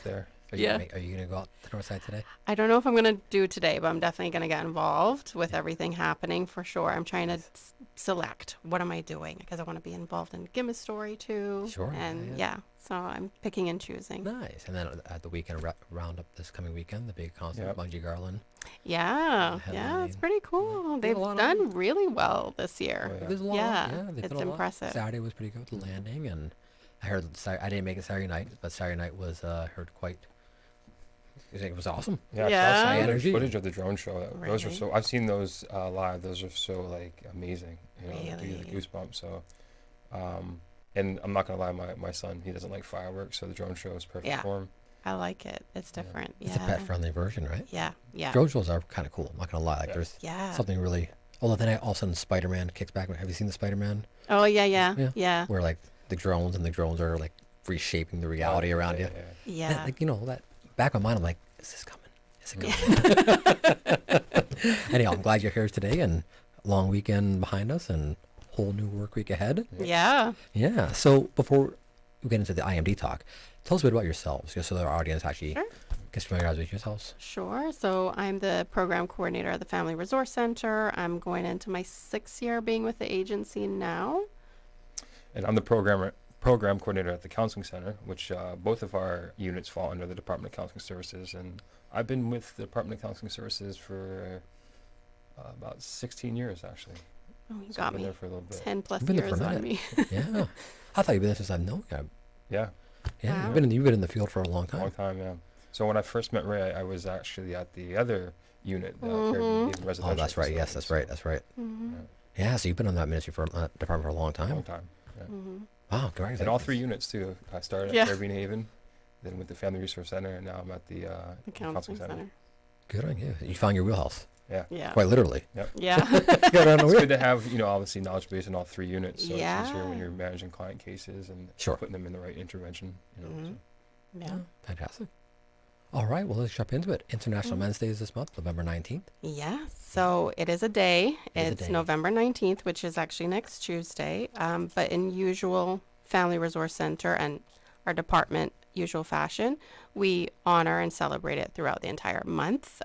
out there. Are Yeah. are you going to go out to the north side today? I don't know if I'm going to do today, but I'm definitely going to get involved with everything happening for sure. I'm trying to select what am I doing because I want to be involved in Gimme Story too. Sure, And yeah. so I'm picking and choosing. Nice. And then at the weekend roundup this coming weekend, the big concert, Yep. Bungie Garland. Yeah, Headline. yeah, it's pretty cool. Did a They've lot of- done really well this year. Oh, yeah. There's a lot. Yeah, they've it's done a lot. impressive. Saturday was pretty good, the landing, and I heard I didn't make it Saturday night, but Saturday night was heard quite. It was awesome. Yeah, Yeah. I saw the Energy. footage of the drone show. Those are Really? so. I've seen those live. Those are so like amazing. You know, they give you the Really? goosebumps. So, and I'm not gonna lie, my son, he doesn't like fireworks, so the drone show is perfect Yeah. for him. I like it. It's different. It's Yeah. a pet-friendly version, right? Yeah, yeah, Drone shows are kind of cool. I'm not gonna lie. Like Yeah. there's yeah. something really. Although then all of a sudden Spider-Man kicks back. Have you seen the Spider-Man? Oh yeah, yeah, Yeah. yeah, Where like the drones are like reshaping the reality around you. Yeah. yeah. Like that back of my mind, I'm like, is this coming? Is it coming? Anyhow, I'm glad you're here today and long weekend behind us and whole new work week ahead. Yeah. Yeah. So before we get into the IMD talk, tell us a bit about yourselves, just so our audience actually Sure. gets familiarized with yourselves. Sure. So I'm the program coordinator at the Family Resource Center. I'm going into my 6th year being with the agency now. And I'm the program coordinator at the counseling center, which both of our units fall under the Department of Counseling Services. And I've been with the Department of Counseling Services for about 16 years, actually. Oh, you So I've got been me. there for a little bit. 10 plus You've been there years for a on minute. me. Yeah. I thought you've been there since I've known you. Yeah, Yeah. Wow. You've been in the field for a long a long time. time, yeah. So when I first met Ray, I was actually at the other unit, Mhm. residential. Oh, that's right. Yes, facility, that's so, right. That's right. Mm-hmm. Yeah. So you've been on that ministry for department for a long A time. long time. Yeah. Mm-hmm. Wow. Congratulations. And all 3 units too. I started Yeah. at Fairview Haven, then with the Family Resource Center, and now I'm at the The counseling center. Good on you. You found your wheelhouse. Yeah. Yeah. Quite literally. Yeah. Got on the It's wheel. good to have, obviously knowledge base in all 3 units, so it's easier when Yeah. you're managing client cases and Sure. putting them in the right intervention. Mhm. Yeah. Oh, fantastic. All right. Well, let's jump into it. International Mhm. Men's Day is this month, November 19th. Yeah, so it is a day. It is a It's day. November 19th, which is actually next Tuesday. But in usual Family Resource Center and our department usual fashion, we honor and celebrate it throughout the entire month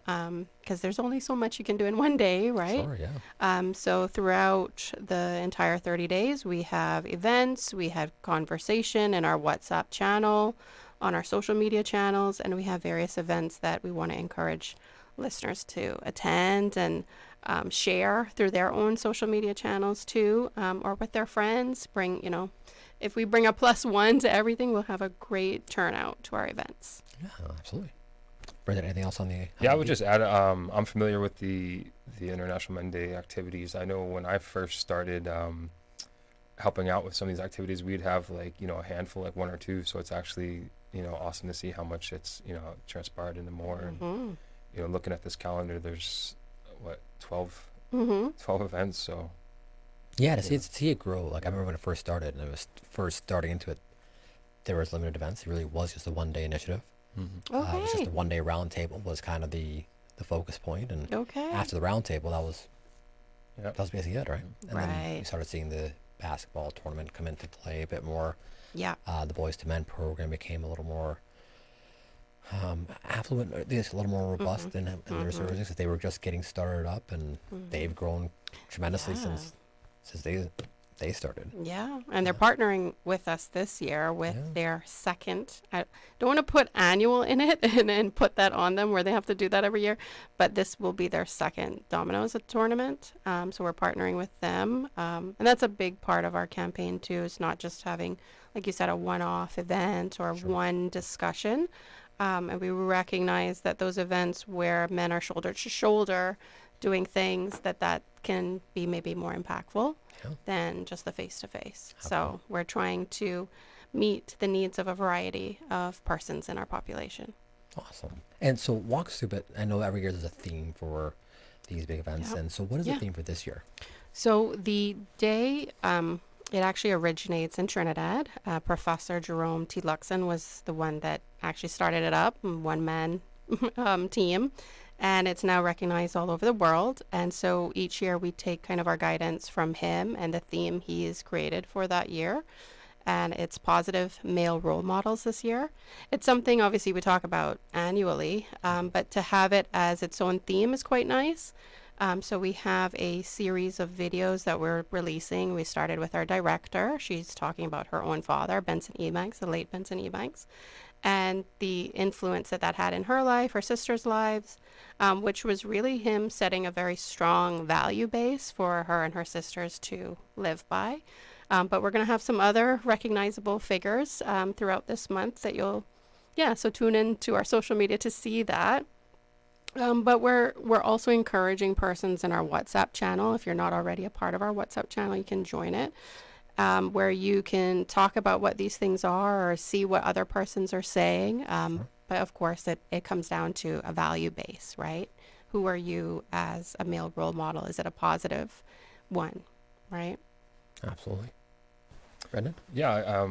because there's only so much you can do in one day, right? Sure. Yeah. So throughout the entire 30 days, we have events, we have conversation in our WhatsApp channel, on our social media channels, and we have various events that we want to encourage listeners to attend and share through their own social media channels too, or with their friends. If we bring a +1 to everything, we'll have a great turnout to our events. Yeah. Absolutely. Brendan, anything else on the? Yeah, I would just add, I'm familiar with the International Men's Day activities. I know when I first started helping out with some of these activities, we'd have a handful, like 1 or 2. So it's actually, awesome to see how much it's, transpired into more. And, Mm-hmm. looking at this calendar, there's 12 Mm-hmm. events. So Yeah, to see it grow. Like I remember when it first started, and it was first starting into it. There was limited events. It really was just a one-day initiative. It was just Okay. a one-day round table was kind of the focus point, and Okay. after the round table, yeah, that was basically it, right? And then you Right. started seeing the basketball tournament come into play a bit more. Yeah. The boys to men program became a little more affluent, or at least a little more robust in their Mhm. services because they were just getting started up, and Mhm. they've grown tremendously Yeah. since they started. Yeah, and they're partnering with us this year with Yeah. their second. I don't want to put annual in it and then put that on them where they have to do that every year, but this will be their second Dominoes tournament. So we're partnering with them, and that's a big part of our campaign too. Is not just having, like you said, a one-off event or Sure. one discussion, and we recognize that those events where men are shoulder to shoulder doing things that can be maybe more impactful Yeah. than just the face-to-face. Okay. So we're trying to meet the needs of a variety of persons in our population. Awesome. And so walk us through a bit. I know every year there's a theme for these big events, Yep. and so what is Yeah. the theme for this year? So the day, it actually originates in Trinidad. Professor Jerome T. Luxon was the one that actually started it up, one-man team. And it's now recognized all over the world. And so each year we take kind of our guidance from him and the theme he's created for that year. and it's positive male role models this year. It's something obviously we talk about annually, but to have it as its own theme is quite nice. So we have a series of videos that we're releasing. We started with our director. She's talking about her own father, Benson Ebanks, the late Benson Ebanks, and the influence that that had in her life, her sister's lives, which was really him setting a very strong value base for her and her sisters to live by. But we're going to have some other recognizable figures throughout this month that so tune in to our social media to see that. But we're also encouraging persons in our WhatsApp channel. If you're not already a part of our WhatsApp channel, you can join it, where you can talk about what these things are or see what other persons are saying. But of course, it comes down to a value base, right? Who are you as a male role model? Is it a positive one, right? Absolutely. Brendan? Yeah.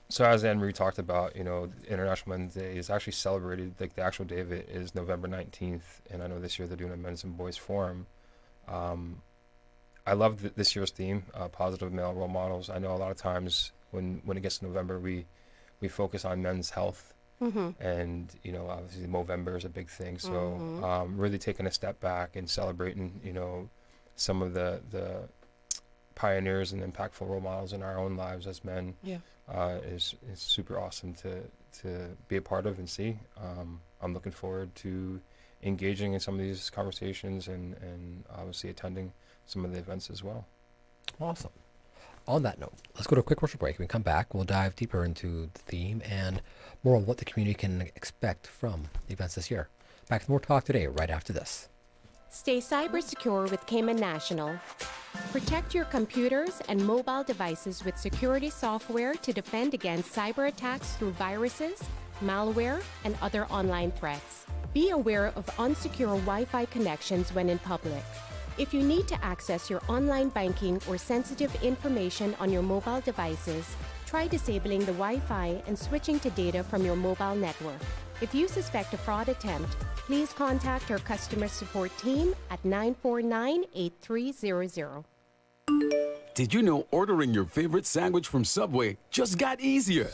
So as Anne Marie talked about, International Men's Day is actually celebrated, like the actual day of it is November 19th. And I know this year they're doing a men's and boys forum. I love this year's theme, positive male role models. I know a lot of times when it gets to November, we focus on men's health. And, obviously Movember is a big thing. So really taking a step back and celebrating, some of the pioneers and impactful role models in our own lives as men is super awesome to be a part of and see. I'm looking forward to engaging in some of these conversations and obviously attending some of the events as well. Awesome. On that note, let's go to a quick commercial break. When we come back, we'll dive deeper into the theme and more on what the community can expect from the events this year. Back to more talk today, right after this. Stay cyber secure with Cayman National. Protect your computers and mobile devices with security software to defend against cyber attacks through viruses, malware, and other online threats. Be aware of unsecure Wi-Fi connections when in public. If you need to access your online banking or sensitive information on your mobile devices, try disabling the Wi-Fi and switching to data from your mobile network. If you suspect a fraud attempt, please contact our customer support team at 949-8300. Did you know ordering your favorite sandwich from Subway just got easier?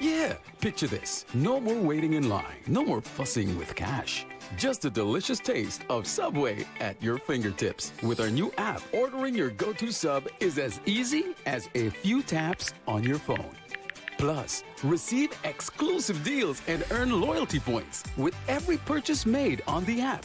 Yeah, picture this. No more waiting in line. No more fussing with cash. Just a delicious taste of Subway at your fingertips. With our new app, ordering your go-to sub is as easy as a few taps on your phone. Plus, receive exclusive deals and earn loyalty points with every purchase made on the app.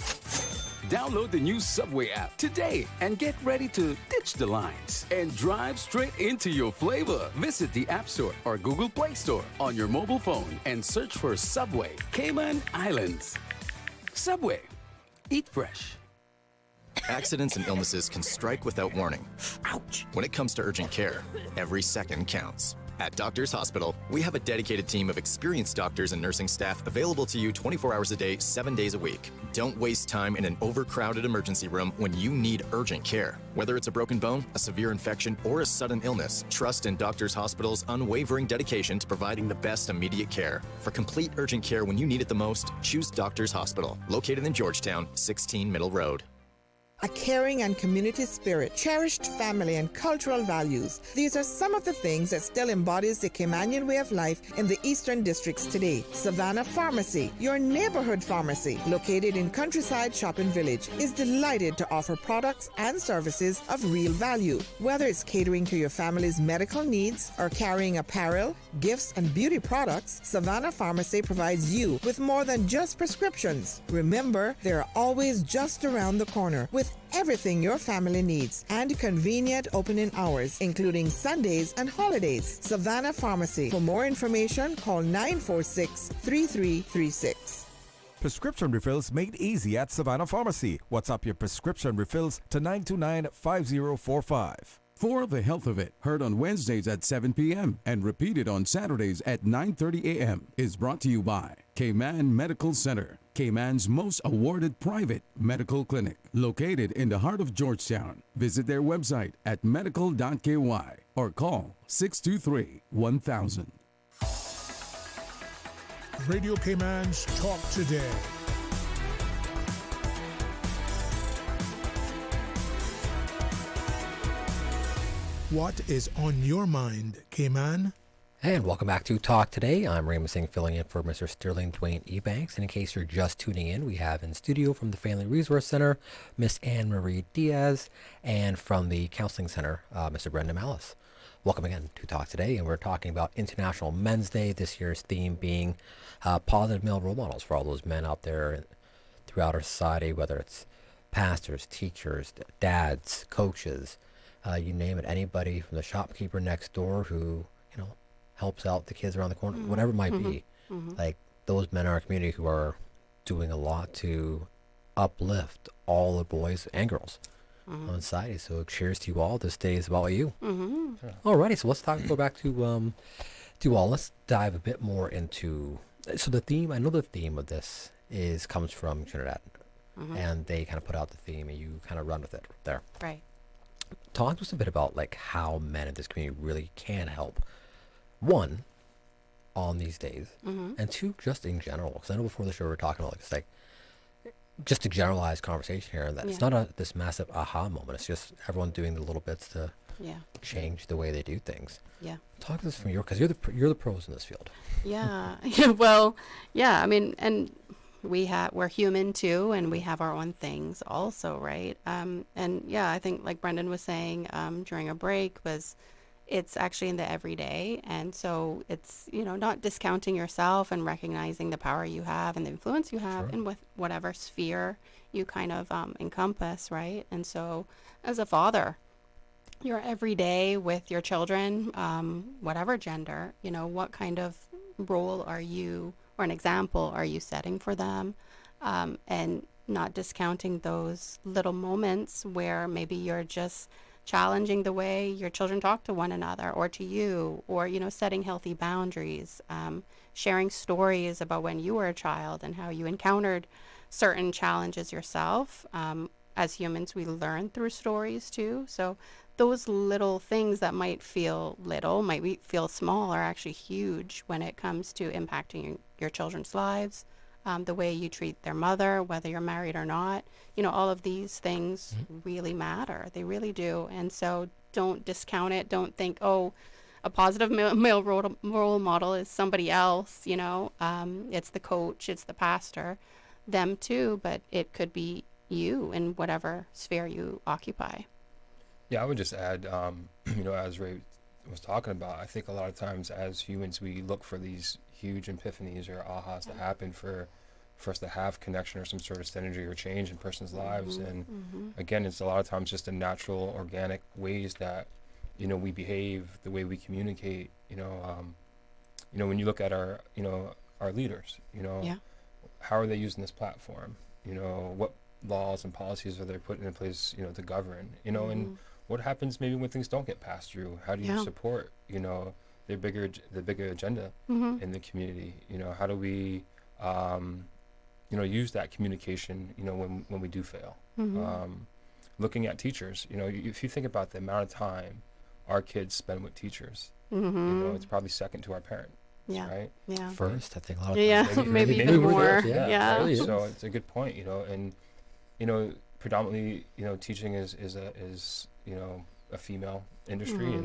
Download the new Subway app today and get ready to ditch the lines and drive straight into your flavor. Visit the App Store or Google Play Store on your mobile phone and search for Subway Cayman Islands. Subway. Eat fresh. Accidents and illnesses can strike without warning. Ouch! When it comes to urgent care, every second counts. At Doctors Hospital, we have a dedicated team of experienced doctors and nursing staff available to you 24 hours a day, 7 days a week. Don't waste time in an overcrowded emergency room when you need urgent care. Whether it's a broken bone, a severe infection, or a sudden illness, trust in Doctors Hospital's unwavering dedication to providing the best immediate care. For complete urgent care when you need it the most, choose Doctors Hospital, located in Georgetown, 16 Middle Road. A caring and community spirit, cherished family and cultural values. These are some of the things that still embodies the Caymanian way of life in the Eastern Districts today. Savannah Pharmacy, your neighborhood pharmacy, located in Countryside Shopping Village, is delighted to offer products and services of real value. Whether it's catering to your family's medical needs or carrying apparel, gifts, and beauty products, Savannah Pharmacy provides you with more than just prescriptions. Remember, they're always just around the corner with everything your family needs and convenient opening hours, including Sundays and holidays. Savannah Pharmacy. For more information, call 946-3336. Prescription refills made easy at Savannah Pharmacy. WhatsApp your prescription refills to 929-5045. For the Health of It, heard on Wednesdays at 7 p.m. and repeated on Saturdays at 9:30 a.m. is brought to you by Cayman Medical Center, Cayman's most awarded private medical clinic, located in the heart of Georgetown. Visit their website at medical.ky or call 623-1000. Radio Cayman's Talk Today. What is on your mind, Cayman? And welcome back to Talk Today. I'm Raymond Singh filling in for Mr. Sterling Dwayne Ebanks. And in case you're just tuning in, we have in studio from the Family Resource Center, Miss Anne Marie Diaz, and from the Counseling Center, Mr. Brendan Mallis. Welcome again to Talk Today, and we're talking about International Men's Day, this year's theme being positive male role models for all those men out there throughout our society, whether it's pastors, teachers, dads, coaches, you name it, anybody from the shopkeeper next door who, helps out the kids around the corner, whatever it might be. Like, those men in our community who are doing a lot to uplift all the boys and girls on society. So cheers to you all. This day is about you. Alrighty, so let's go back to all. Let's dive a bit more into, so the theme, I know the theme of this comes from Trinidad, and they kind of put out the theme and you kind of run with it there. Right. Talk to us a bit about like how men in this community really can help. One, on these days, and two, just in general. Because I know before the show we were talking about it's like just a generalized conversation here, that it's not this massive aha moment. It's just everyone doing the little bits to change the way they do things. Yeah. Talk to us from because you're the pros in this field. Yeah. Well, yeah. I mean, and we're human too, and we have our own things also, right? And yeah, I think like Brendan was saying during a break it's actually in the everyday. And so it's, not discounting yourself and recognizing the power you have and the influence you have in with whatever sphere you kind of encompass, right? And so as a father, you're every day with your children, whatever gender, what kind of role are you, or an example are you setting for them? And not discounting those little moments where maybe you're just challenging the way your children talk to one another or to you, or, setting healthy boundaries, sharing stories about when you were a child and how you encountered certain challenges yourself. As humans, we learn through stories too. So those little things that might feel little, feel small, are actually huge when it comes to impacting your children's lives. The way you treat their mother, whether you're married or not, all of these things really matter. They really do. And so don't discount it. Don't think, a positive male role model is somebody else, it's the coach, it's the pastor, them too, but it could be you in whatever sphere you occupy. Yeah, I would just add, as Ray was talking about, I think a lot of times as humans, we look for these huge epiphanies or ahas to happen for us to have connection or some sort of synergy or change in person's lives. And again, it's a lot of times just the natural, organic ways that, we behave, the way we communicate, when you look at our leaders, how are they using this platform? What laws and policies are they putting in place, to govern, and what happens maybe when things don't get passed through? How do you support, the bigger agenda in the community? How do we, use that communication, when we do fail? Looking at teachers, if you think about the amount of time our kids spend with teachers, it's probably second to our parents. Right? Yeah. First, I think a lot of times. Maybe even more. Yeah. Right? So it's a good point, and predominantly, teaching is a female industry,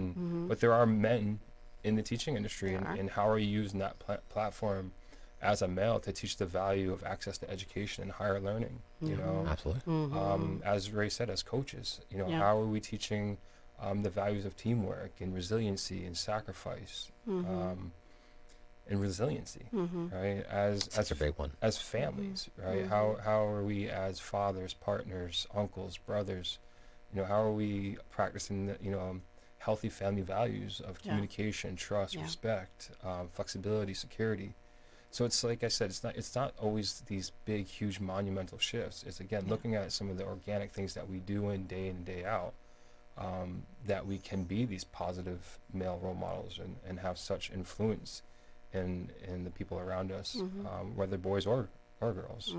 but there are men in the teaching industry, and how are you using that platform as a male to teach the value of access to education and higher learning? Absolutely. As Ray said, as coaches, how are we teaching the values of teamwork and resiliency and sacrifice? And resiliency, right? That's a big one. As families, right? How are we as fathers, partners, uncles, brothers? How are we practicing the healthy family values of communication, trust, respect, flexibility, security? So it's like I said, it's not always these big, huge, monumental shifts. It's again looking at some of the organic things that we do in day out, that we can be these positive male role models and have such influence in the people around us, whether boys or girls.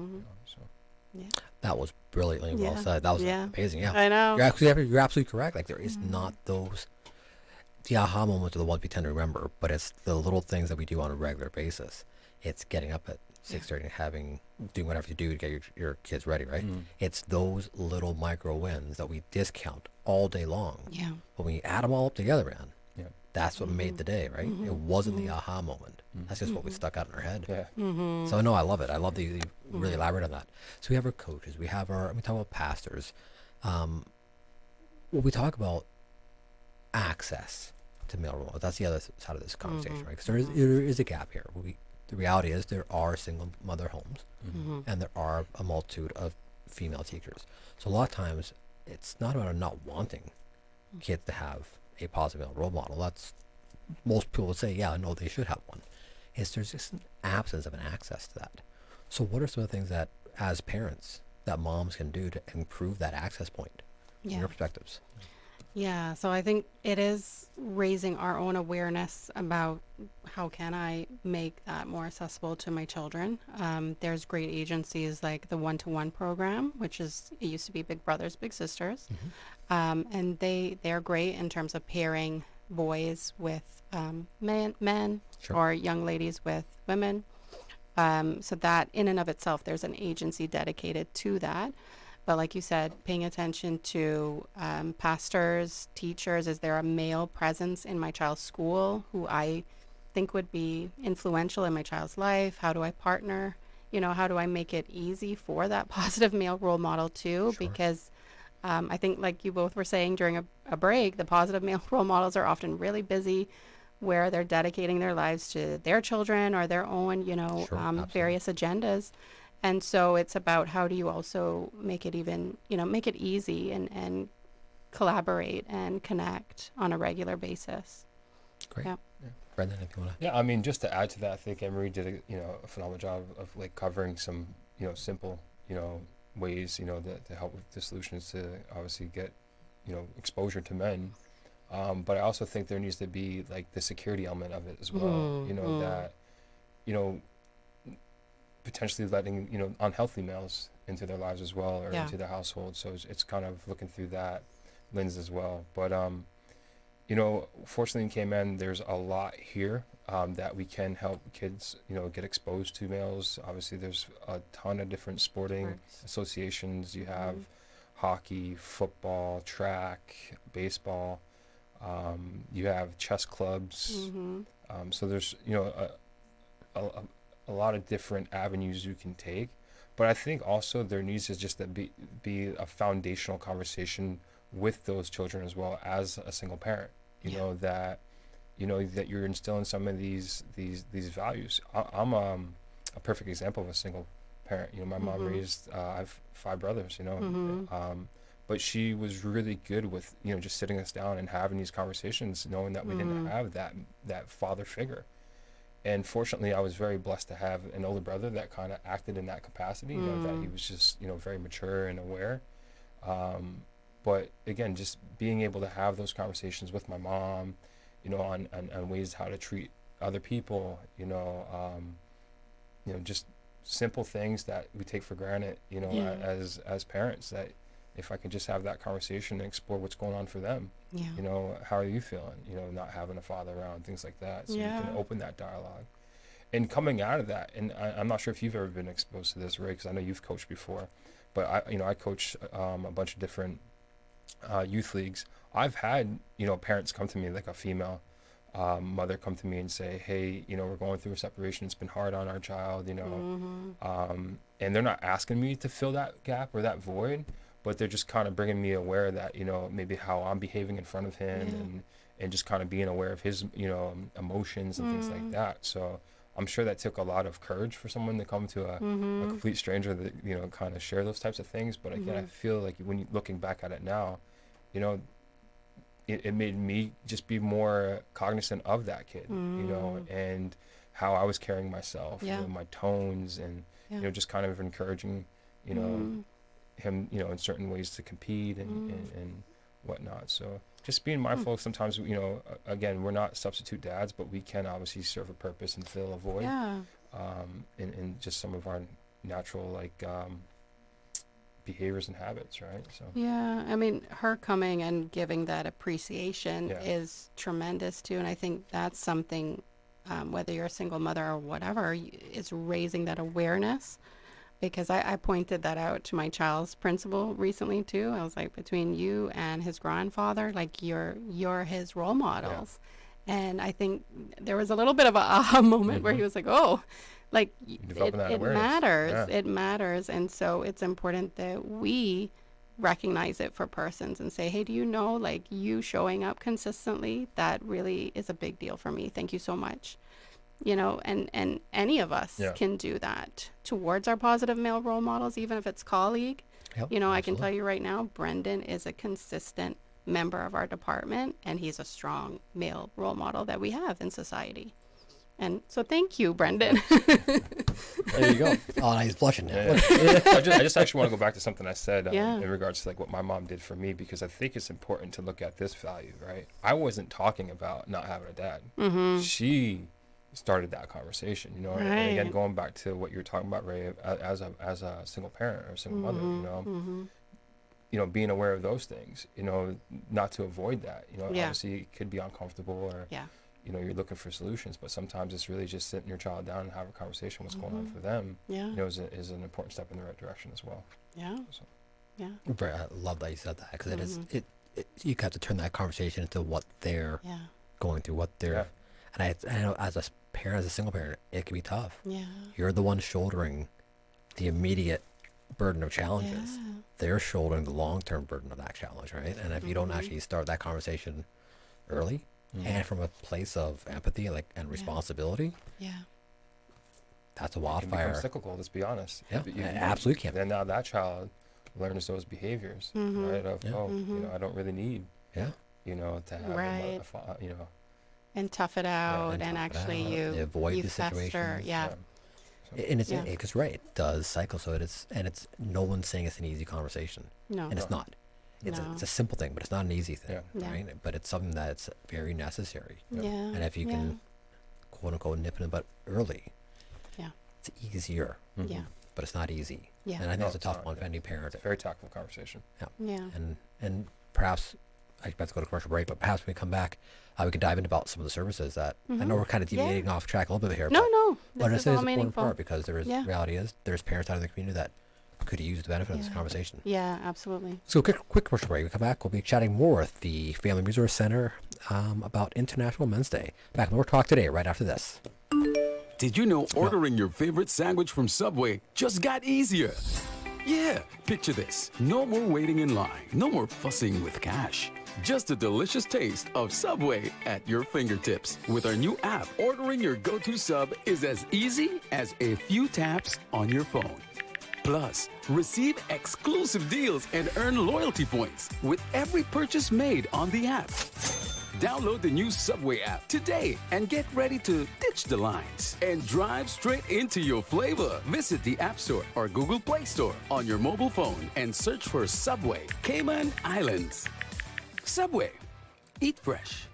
That was brilliantly well said. That was amazing. Yeah, I know. You're absolutely correct. Like there is not the aha moments are the ones we tend to remember, but it's the little things that we do on a regular basis. It's getting up at 6:30 and doing whatever you do to get your kids ready, right? Mm. It's those little micro wins that we discount all day long. Yeah. But when you add them all up together, man, Yeah. that's what made the day, right? It wasn't the aha moment. Mm. That's just what we stuck out in our head. Yeah. So no, I love it. I love that you really elaborate on that. So we have our coaches, we talk about pastors. When we talk about access to male role models, that's the other side of this conversation, right? Because there is a gap here. The reality is there are single mother homes, and there are a multitude of female teachers. So a lot of times it's not about not wanting kids to have a positive male role model. That's most people would say, yeah, no, they should have one. There's just an absence of an access to that. So what are some of the things that, as parents, that moms can do to improve that access point? From your perspectives. Yeah, so I think it is raising our own awareness about how can I make that more accessible to my children. There's great agencies like the One-to-One program, which it used to be Big Brothers, Big Sisters. And they're great in terms of pairing boys with men Sure. or young ladies with women. So that in and of itself, there's an agency dedicated to that. But like you said, paying attention to pastors, teachers, is there a male presence in my child's school who I think would be influential in my child's life? How do I partner? How do I make it easy for that positive male role model too? Sure. Because I think like you both were saying during a break, the positive male role models are often really busy where they're dedicating their lives to their children or their own, Sure, various agendas. And so it's about how do you also make it even, make it easy and collaborate and connect on a regular basis. Great. Yeah. Brendan, if you want to. Yeah, I mean, just to add to that, I think Emery did a phenomenal job of like covering some simple ways to help with the solutions to obviously get exposure to men. But I also think there needs to be like the security element of it as well. That potentially letting unhealthy males into their lives as well, or into their household. So it's kind of looking through that lens as well. But fortunately in Cayman, there's a lot here that we can help kids get exposed to males. Obviously there's a ton of different sporting associations. You have hockey, football, track, baseball. You have chess clubs. So there's a lot of different avenues you can take. But I think also there needs to just be a foundational conversation with those children as well as a single parent. That you're instilling some of these values. I'm a perfect example of a single parent. My mom raised I have 5 brothers. But she was really good with just sitting us down and having these conversations, knowing that we didn't have that father figure. And fortunately, I was very blessed to have an older brother that kind of acted in that capacity, that he was just, very mature and aware. But again, just being able to have those conversations with my mom, on ways how to treat other people, just simple things that we take for granted, as parents, that if I could just have that conversation and explore what's going on for them, how are you feeling, not having a father around, things like that. So you can open that dialogue. And coming out of that, and I'm not sure if you've ever been exposed to this, Ray, because I know you've coached before, but I coach a bunch of different youth leagues. I've had, parents come to me, like a female mother come to me and say, hey, we're going through a separation. It's been hard on our child, and they're not asking me to fill that gap or that void, but they're just kind of bringing me aware that, maybe how I'm behaving in front of him and just kind of being aware of his, emotions and things like that. So I'm sure that took a lot of courage for someone to come to a complete stranger that, kind of share those types of things. But again, I feel like when you looking back at it now, it made me just be more cognizant of that kid, and how I was carrying myself, my tones and, just kind of encouraging, him, in certain ways to compete and whatnot. So just being mindful. Sometimes, again, we're not substitute dads, but we can obviously serve a purpose and fill a void. In just some of our natural behaviors and habits, right? So I mean, her coming and giving that appreciation is tremendous too, and I think that's something whether you're a single mother or whatever, is raising that awareness. Because I pointed that out to my child's principal recently too. I was like, between you and his grandfather, like you're his role models. And I think there was a little bit of a aha moment where he was like, oh, like it matters. Yeah. It matters. And so it's important that we recognize it for persons and say, hey, do you know, like, you showing up consistently, that really is a big deal for me. Thank you so much. You know, and any of us can do that towards our positive male role models, even if it's colleague. Yep, you know, absolutely. I can tell you right now, Brendan is a consistent member of our department, and he's a strong male role model that we have in society. And so thank you, Brendan. There you go. Oh, he's blushing now. I just actually want to go back to something I said Yeah. in regards to like what my mom did for me, because I think it's important to look at this value, right? I wasn't talking about not having a dad. She started that conversation, you know. And again, going back to what you're talking about, Ray, as a single parent or a single mother, you know, being aware of those things, you know, not to avoid that, you know. Obviously it could be uncomfortable, or you know, you're looking for solutions, but sometimes it's really just sitting your child down and have a conversation what's going on for them, you know, is an important step in the right direction as well. So. I love that you said that, because it you have to turn that conversation into what they're going through, what they're, and I know as a parent, as a single parent, it can be tough. You're the one shouldering the immediate burden of challenges. They're shouldering the long-term burden of that challenge, right? And if you don't actually start that conversation early and from a place of empathy, like, and responsibility, that's a It can wildfire. become cyclical, let's be honest. It absolutely can. Then now that child learns those behaviors, right? Of, you know, I don't really need, you know, to have you know, and tough it out, and and tough it actually out, you avoid you the fester. situations. So, And it's because it does cycle. So it's no one's saying it's an easy conversation, no, and it's not. It's a simple thing, but it's not an easy thing, right? But it's something that's very necessary. And if you can, quote unquote, nip it in the butt early, it's easier. But it's not easy. And I think that's a tough one for any parent. It's a very tactful conversation. And perhaps I have to go to commercial break, but perhaps when we come back, we can dive into about some of the services that I know we're kind of deviating off track a little bit here. No, but this I is say all it's important meaningful. part, because there is reality is there's parents out in the community that could use the benefit of this conversation. Yeah, absolutely. So quick commercial break. We come back, we'll be chatting more with the Family Resource Center about International Men's Day. Back with more talk today, right after this. Did you know ordering your favorite sandwich from Subway just got easier? Yeah, picture this. No more waiting in line. No more fussing with cash. Just a delicious taste of Subway at your fingertips. With our new app, ordering your go-to sub is as easy as a few taps on your phone. Plus, receive exclusive deals and earn loyalty points with every purchase made on the app. Download the new Subway app today and get ready to ditch the lines and drive straight into your flavor. Visit the App Store or Google Play Store on your mobile phone and search for Subway Cayman Islands. Subway. Eat fresh.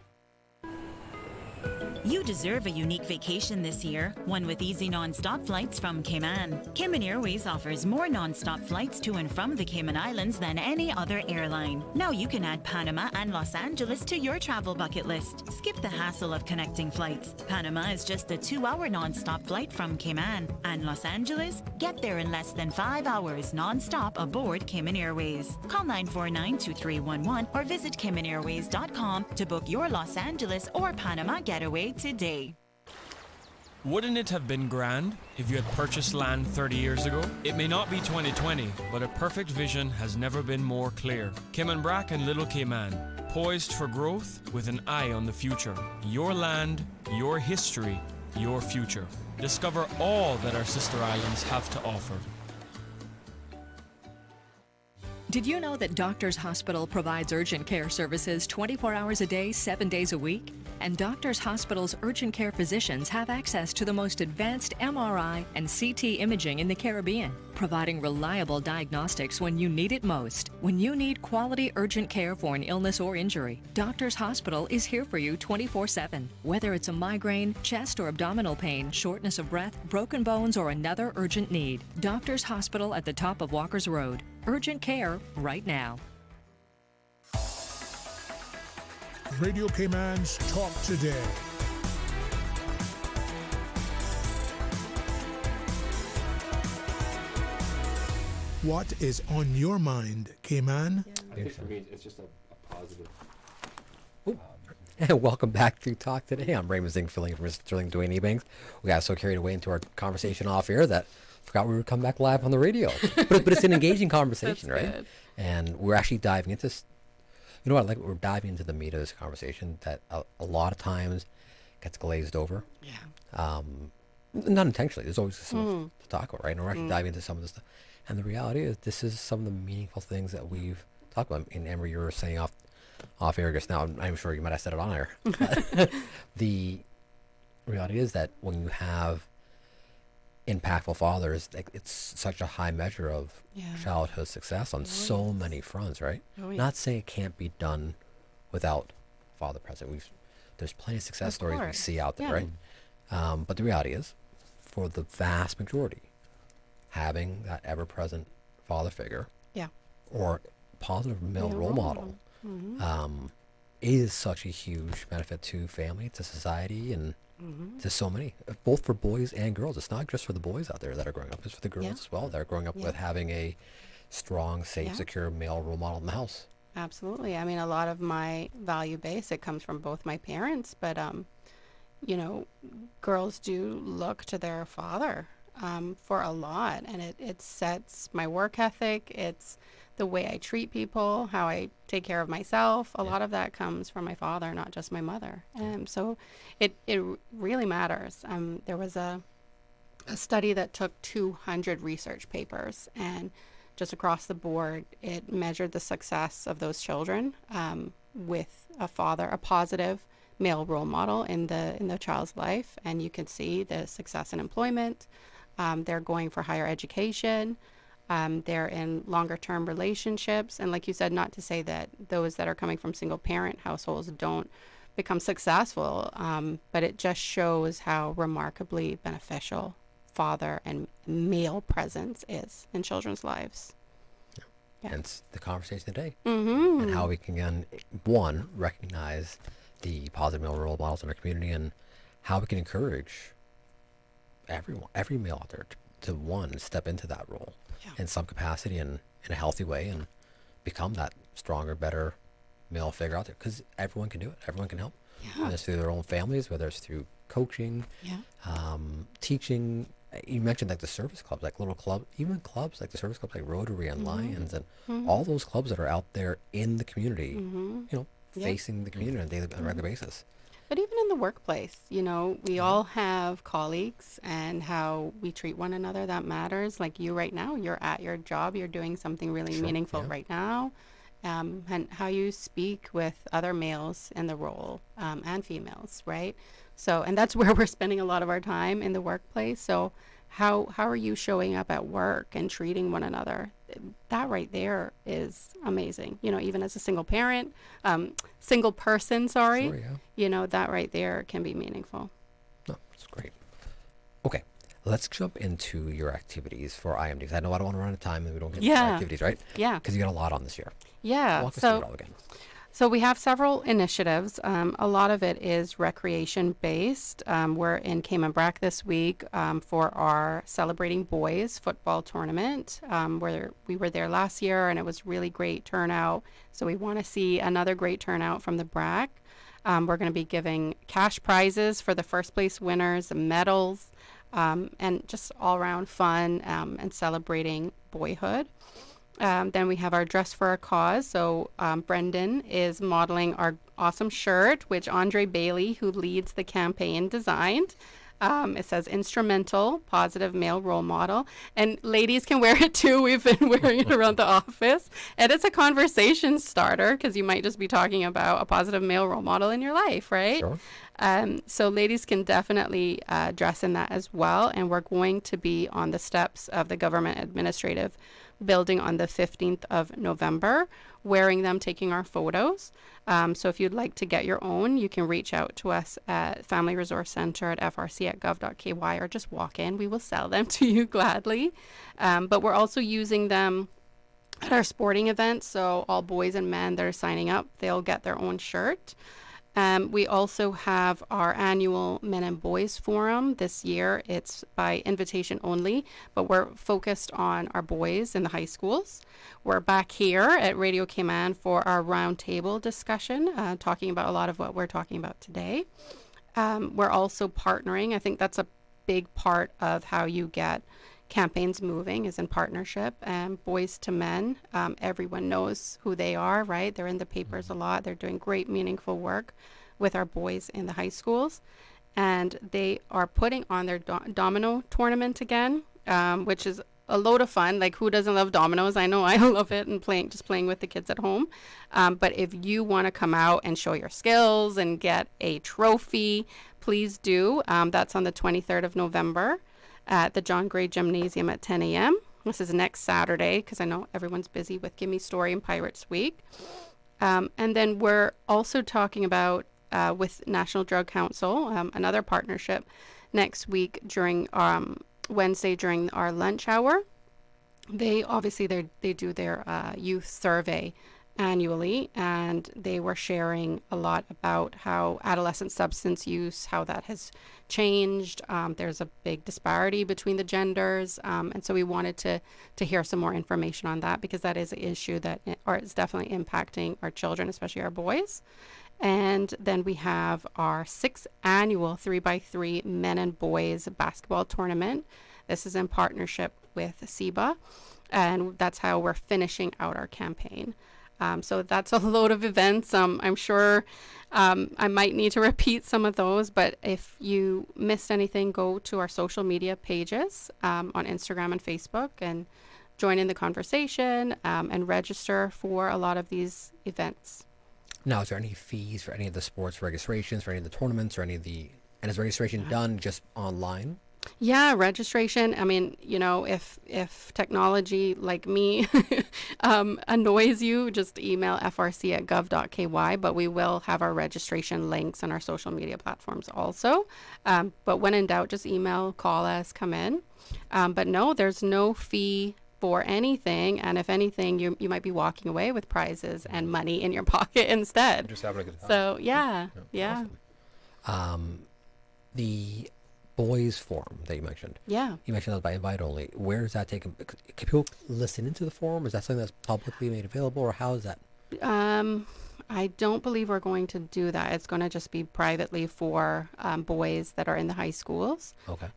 You deserve a unique vacation this year, one with easy non-stop flights from Cayman. Cayman Airways offers more non-stop flights to and from the Cayman Islands than any other airline. Now you can add Panama and Los Angeles to your travel bucket list. Skip the hassle of connecting flights. Panama is just a 2-hour non-stop flight from Cayman. And Los Angeles? Get there in less than 5 hours non-stop aboard Cayman Airways. Call 949-2311 or visit CaymanAirways.com to book your Los Angeles or Panama getaway today. Wouldn't it have been grand if you had purchased land 30 years ago? It may not be 2020, but a perfect vision has never been more clear. Cayman Brac and Little Cayman, poised for growth with an eye on the future. Your land, your history, your future. Discover all that our sister islands have to offer. Did you know that Doctors Hospital provides urgent care services 24 hours a day, 7 days a week? And Doctors Hospital's urgent care physicians have access to the most advanced MRI and CT imaging in the Caribbean, providing reliable diagnostics when you need it most. When you need quality urgent care for an illness or injury, Doctors Hospital is here for you 24/7. Whether it's a migraine, chest or abdominal pain, shortness of breath, broken bones, or another urgent need, Doctors Hospital at the top of Walker's Road. Urgent care right now. Radio Cayman's Talk Today. What is on your mind, Cayman? I think for me, it's just a positive. And welcome back to Talk Today. I'm Raymond Singh, filling in for Mr. Sterling Dwayne Ebanks. We got so carried away into our conversation off air that forgot we would come back live on the radio. but it's an engaging conversation, right? Good. And we're actually diving into this. You know what I like? We're diving into the meat of this conversation that a lot of times gets glazed over. Yeah. Not intentionally. There's always so much to talk about, right? And we're actually diving into some of this stuff. And the reality is, this is some of the meaningful things that we've talked about. And Amber, you were saying off air just now, I'm sure you might have said it on air. The reality is that when you have impactful fathers, it's such a high measure of childhood success on so many fronts, right? Oh, yeah. Not saying it can't be done without father present. There's plenty of success stories we see out there, right? But the reality is, for the vast majority, having that ever-present father figure, or positive male role model, is such a huge benefit to family, to society, and to so many, both for boys and girls. It's not just for the boys out there that are growing up; it's for the girls as well that are growing up with having a strong, safe, secure male role model in the house. Absolutely. I mean, a lot of my value base, it comes from both my parents, but you know, girls do look to their father for a lot, and it sets my work ethic. It's the way I treat people, how I take care of myself. A lot of that comes from my father, not just my mother. So it really matters. There was a study that took 200 research papers, and just across the board, it measured the success of those children with a positive male role model in the child's life. And you can see the success in employment. They're going for higher education. They're in longer term relationships. And like you said, not to say that those that are coming from single parent households don't become successful, but it just shows how remarkably beneficial father and male presence is in children's lives. And it's the conversation today, and how we can, one, recognize the positive male role models in our community, and how we can encourage every male out there to one, step into that role in some capacity and in a healthy way, and become that stronger, better male figure out there, because everyone can do it. Everyone can help, whether it's through their own families, whether it's through coaching, teaching. You mentioned like the service clubs, like little club, even clubs like the service clubs like Rotary and Lions, and all those clubs that are out there in the community, you know, facing the community on a daily, on a regular basis. But even in the workplace, you know, we all have colleagues, and how we treat one another, that matters. Like you right now, you're at your job, you're doing something really meaningful right now. And how you speak with other males in the role, and females, right? So, and that's where we're spending a lot of our time, in the workplace. So how are you showing up at work and treating one another? That right there is amazing. You know, even as a single parent, single person, you know, that right there can be meaningful. No, that's great. Okay, let's jump into your activities for IMD. I know I don't want to run out of time and we don't get into activities, right? Yeah. Because you got a lot on this year. Yeah. Walk us through it all again. So we have several initiatives. A lot of it is recreation based. We're in Cayman Brac this week for our Celebrating Boys football tournament, where we were there last year and it was really great turnout. So we want to see another great turnout from the Brac. We're going to be giving cash prizes for the first place winners, medals, and just all around fun and celebrating boyhood. Then we have our Dress for a Cause. So Brendan is modeling our awesome shirt, which Andre Bailey, who leads the campaign, designed. It says instrumental, positive male role model. And ladies can wear it too. We've been wearing it around the office. And it's a conversation starter, because you might just be talking about a positive male role model in your life, right? Sure. So ladies can definitely dress in that as well. And we're going to be on the steps of the government administrative building on the 15th of November, wearing them, taking our photos. So if you'd like to get your own, you can reach out to us at Family Resource Center at frc@gov.ky, or just walk in. We will sell them to you gladly. But we're also using them at our sporting events. So all boys and men that are signing up, they'll get their own shirt. We also have our annual Men and Boys Forum this year. It's by invitation only, but we're focused on our boys in the high schools. We're back here at Radio Cayman for our roundtable discussion, talking about a lot of what we're talking about today. We're also partnering. I think that's a big part of how you get campaigns moving is in partnership. And Boys to Men, everyone knows who they are, right? They're in the papers a lot. They're doing great, meaningful work with our boys in the high schools. And they are putting on their domino tournament again, which is a load of fun. Like, who doesn't love dominoes? I know I love it, and playing with the kids at home. But if you want to come out and show your skills and get a trophy, please do. That's on the 23rd of November at the John Gray Gymnasium at 10 a.m. This is next Saturday, because I know everyone's busy with Gimme Story and Pirates Week. And then we're also talking about, with National Drug Council, another partnership next week during Wednesday during our lunch hour. They do their youth survey annually, and they were sharing a lot about how adolescent substance use, how that has changed. There's a big disparity between the genders, and so we wanted to hear some more information on that, because that is an issue that is definitely impacting our children, especially our boys. And then we have our 6th annual 3x3 Men and Boys basketball tournament. This is in partnership with SEBA, and that's how we're finishing out our campaign. So that's a load of events. I'm sure I might need to repeat some of those, but if you missed anything, go to our social media pages on Instagram and Facebook and join in the conversation and register for a lot of these events. Now, is there any fees for any of the sports registrations, for any of the tournaments, or and is registration done just online? Yeah, registration. I mean, if technology like me annoys you, just email frc@gov.ky, but we will have our registration links on our social media platforms also. But when in doubt, just email, call us, come in. But no, there's no fee for anything, and if anything, you might be walking away with prizes and money in your pocket instead. Just having a good time. So yeah. Awesome. The boys forum that you mentioned. Yeah. You mentioned that by invite only. Where is that taken? Can people listen into the forum? Is that something that's publicly made available, or how is that? I don't believe we're going to do that. It's going to just be privately for boys that are in the high schools. Okay.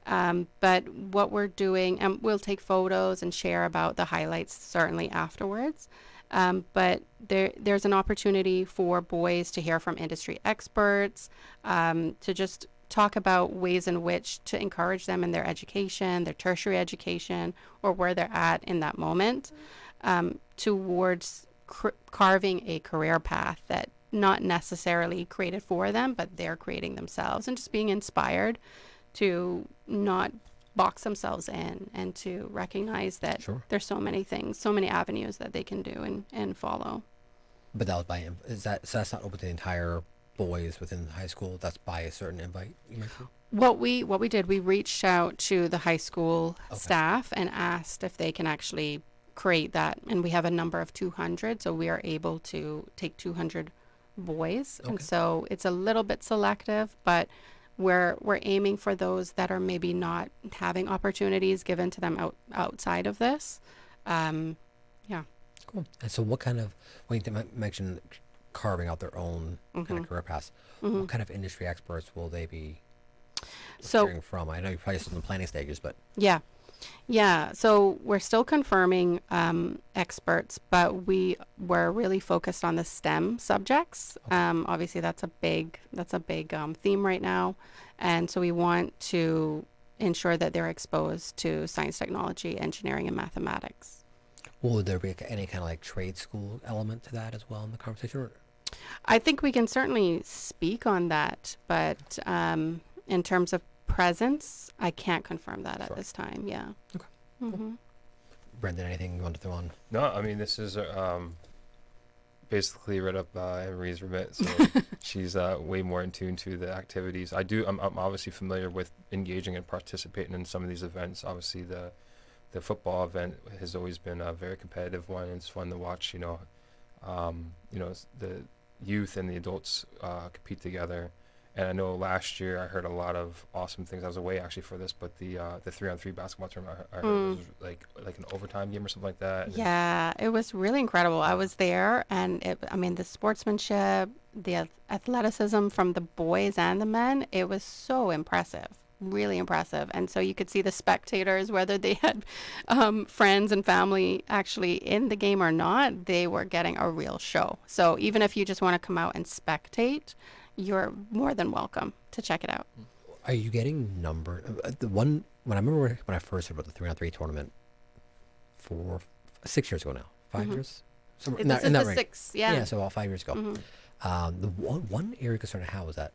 But what we're doing, and we'll take photos and share about the highlights certainly afterwards. But there's an opportunity for boys to hear from industry experts, to just talk about ways in which to encourage them in their education, their tertiary education, or where they're at in that moment, towards carving a career path that not necessarily created for them, but they're creating themselves, and just being inspired to not box themselves in and to recognize that there's so many things, so many avenues that they can do and follow. But that was by so that's not open to the entire boys within the high school. That's by a certain invite, you mentioned? What we did, we reached out to the high school staff and asked if they can actually create that, and we have a number of 200, so we are able to take 200 boys. And so it's a little bit selective, but we're aiming for those that are maybe not having opportunities given to them outside of this. Cool. And so what kind of, when you mentioned carving out their own kind of career paths, what kind of industry experts will they be hearing from? I know you're probably still in the planning stages, but yeah, so we're still confirming experts, but we're really focused on the STEM subjects. Obviously, that's a big theme right now, and so we want to ensure that they're exposed to science, technology, engineering, and mathematics. Will there be any kind of like trade school element to that as well in the conversation? I think we can certainly speak on that, but in terms of presence, I can't confirm that at this time. Yeah. Okay. Brendan, anything you want to throw on? No, I mean, this is basically right up Emery's remit, so she's way more in tune to the activities. I'm obviously familiar with engaging and participating in some of these events. Obviously, the football event has always been a very competitive one. It's fun to watch. The youth and the adults compete together. And I know last year I heard a lot of awesome things. I was away actually for this, but the 3-on-3 basketball tournament I heard was like an overtime game or something like that. And Yeah, it was really incredible. I was there, and I mean, the sportsmanship, the athleticism from the boys and the men, it was so impressive, really impressive. And so you could see the spectators, whether they had friends and family actually in the game or not, they were getting a real show. So even if you just want to come out and spectate, you're more than welcome to check it out. Are you getting the one when I remember when I first heard about the 3-on-3 tournament 6 years ago now, 5 years? Somewhere This is the range. 6, yeah. Yeah, so about 5 years ago. The one area concern I had was that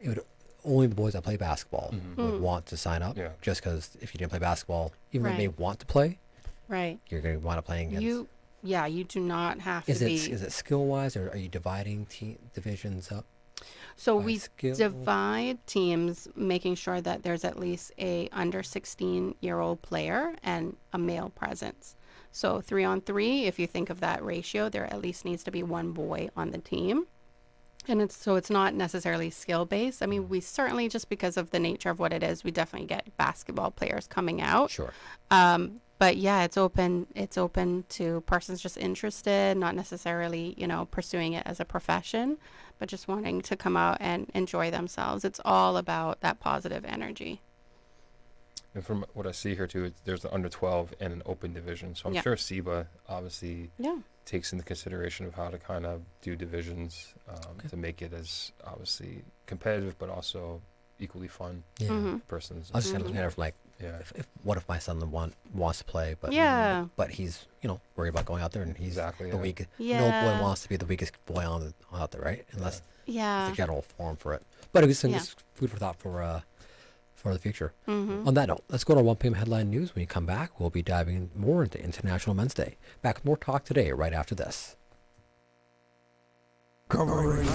it would only the boys that play basketball would want to sign up. Yeah. Just because if you didn't play basketball, even if they Right. want to play, Right. you're going to want to play against. You do not have Is to it be. is it skill wise, or are you dividing divisions up? So by we skill? divide teams, making sure that there's at least a under 16-year-old player and a male presence. So 3-on-3, if you think of that ratio, there at least needs to be one boy on the team. And it's not necessarily skill based. I mean, we certainly, just because of the nature of what it is, we definitely get basketball players coming out. Sure. But yeah, it's open to persons just interested, not necessarily, pursuing it as a profession, but just wanting to come out and enjoy themselves. It's all about that positive energy. And from what I see here too, there's the under 12 and an open division. So I'm Yeah. sure SEBA obviously Yeah. takes into consideration of how to kind of do divisions to make it as obviously competitive, but also equally fun Yeah. Mhm. for persons. I was just kind of looking at it from like, Yeah. what if my son wants to play, but Yeah. but he's worried about going out there, and he's Exactly, the yeah. weak. No Yeah. boy wants to be the weakest boy out there, right? Unless Yeah. it's a general form for it. But it was Yeah. just food for thought for the future. Mm-hmm. On that note, let's go to 1 p.m. headline news. When you come back, we'll be diving more into International Men's Day. Back with more talk today, right after this. Covering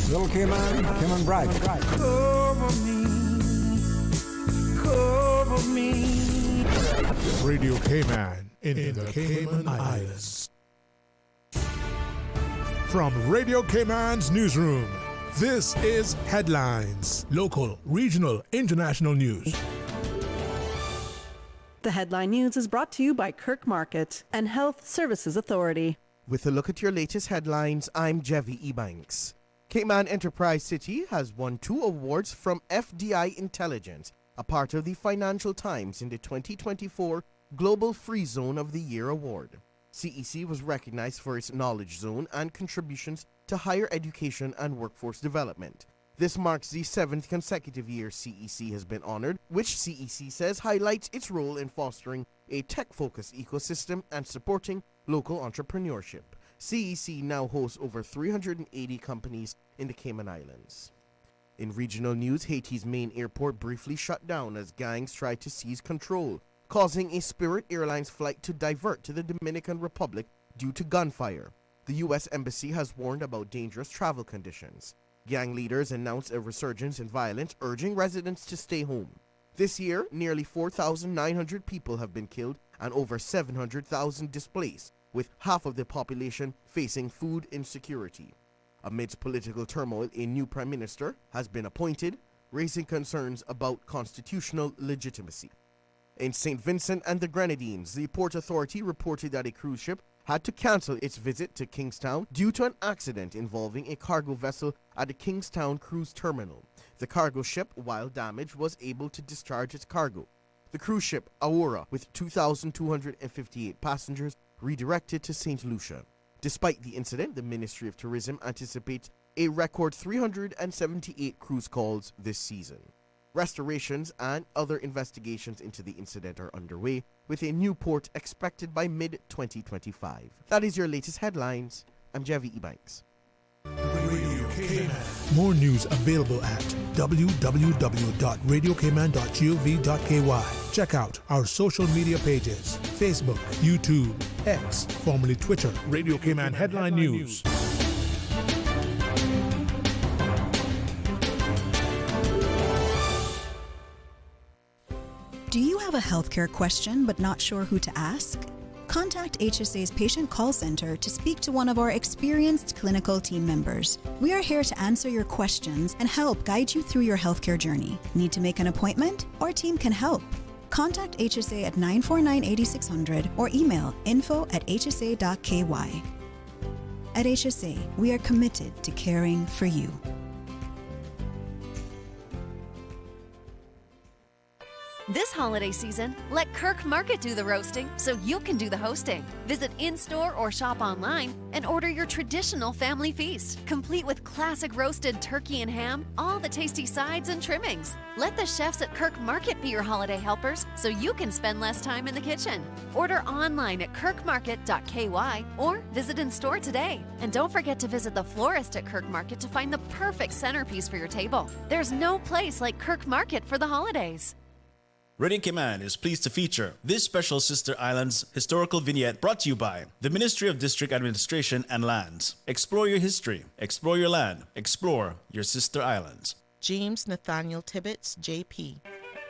Little Cayman, Kim and Bragg. Radio Cayman in the Cayman Islands. From Radio Cayman's newsroom, this is Headlines. Local, regional, international news. The headline news is brought to you by Kirk Market and Health Services Authority. With a look at your latest headlines, I'm Jevi Ebanks. Cayman Enterprise City has won 2 awards from FDI Intelligence, a part of the Financial Times in the 2024 Global Free Zone of the Year Award. CEC was recognized for its knowledge zone and contributions to higher education and workforce development. This marks the 7th consecutive year CEC has been honored, which CEC says highlights its role in fostering a tech-focused ecosystem and supporting local entrepreneurship. CEC now hosts over 380 companies in the Cayman Islands. In regional news, Haiti's main airport briefly shut down as gangs tried to seize control, causing a Spirit Airlines flight to divert to the Dominican Republic due to gunfire. The U.S. Embassy has warned about dangerous travel conditions. Gang leaders announced a resurgence in violence, urging residents to stay home. This year, nearly 4,900 people have been killed and over 700,000 displaced, with half of the population facing food insecurity. Amidst political turmoil, a new prime minister has been appointed, raising concerns about constitutional legitimacy. In St. Vincent and the Grenadines, the Port Authority reported that a cruise ship had to cancel its visit to Kingstown due to an accident involving a cargo vessel at the Kingstown Cruise Terminal. The cargo ship, while damaged, was able to discharge its cargo. The cruise ship Aurora, with 2,258 passengers, redirected to St. Lucia. Despite the incident, the Ministry of Tourism anticipates a record 378 cruise calls this season. Restorations and other investigations into the incident are underway, with a new port expected by mid-2025. That is your latest headlines. I'm Jevi Ebanks. More news available at www.radiocayman.gov.ky. Check out our social media pages: Facebook, YouTube, X, formerly Twitter, Radio Cayman Headline News. Do you have a healthcare question but not sure who to ask? contact HSA's Patient Call Center to speak to one of our experienced clinical team members. We are here to answer your questions and help guide you through your healthcare journey. Need to make an appointment? Our team can help. Contact HSA at 949-8600 or email info@hsa.ky. At HSA, we are committed to caring for you. This holiday season, let Kirk Market do the roasting so you can do the hosting. Visit in-store or shop online and order your traditional family feast, complete with classic roasted turkey and ham, all the tasty sides and trimmings. Let the chefs at Kirk Market be your holiday helpers so you can spend less time in the kitchen. Order online at kirkmarket.ky or visit in-store today. And don't forget to visit the florist at Kirk Market to find the perfect centerpiece for your table. There's no place like Kirk Market for the holidays. Radio Cayman is pleased to feature this special Sister Islands historical vignette brought to you by the Ministry of District Administration and Lands. Explore your history, explore your land, explore your Sister Islands. James Nathaniel Tibbetts, J.P.,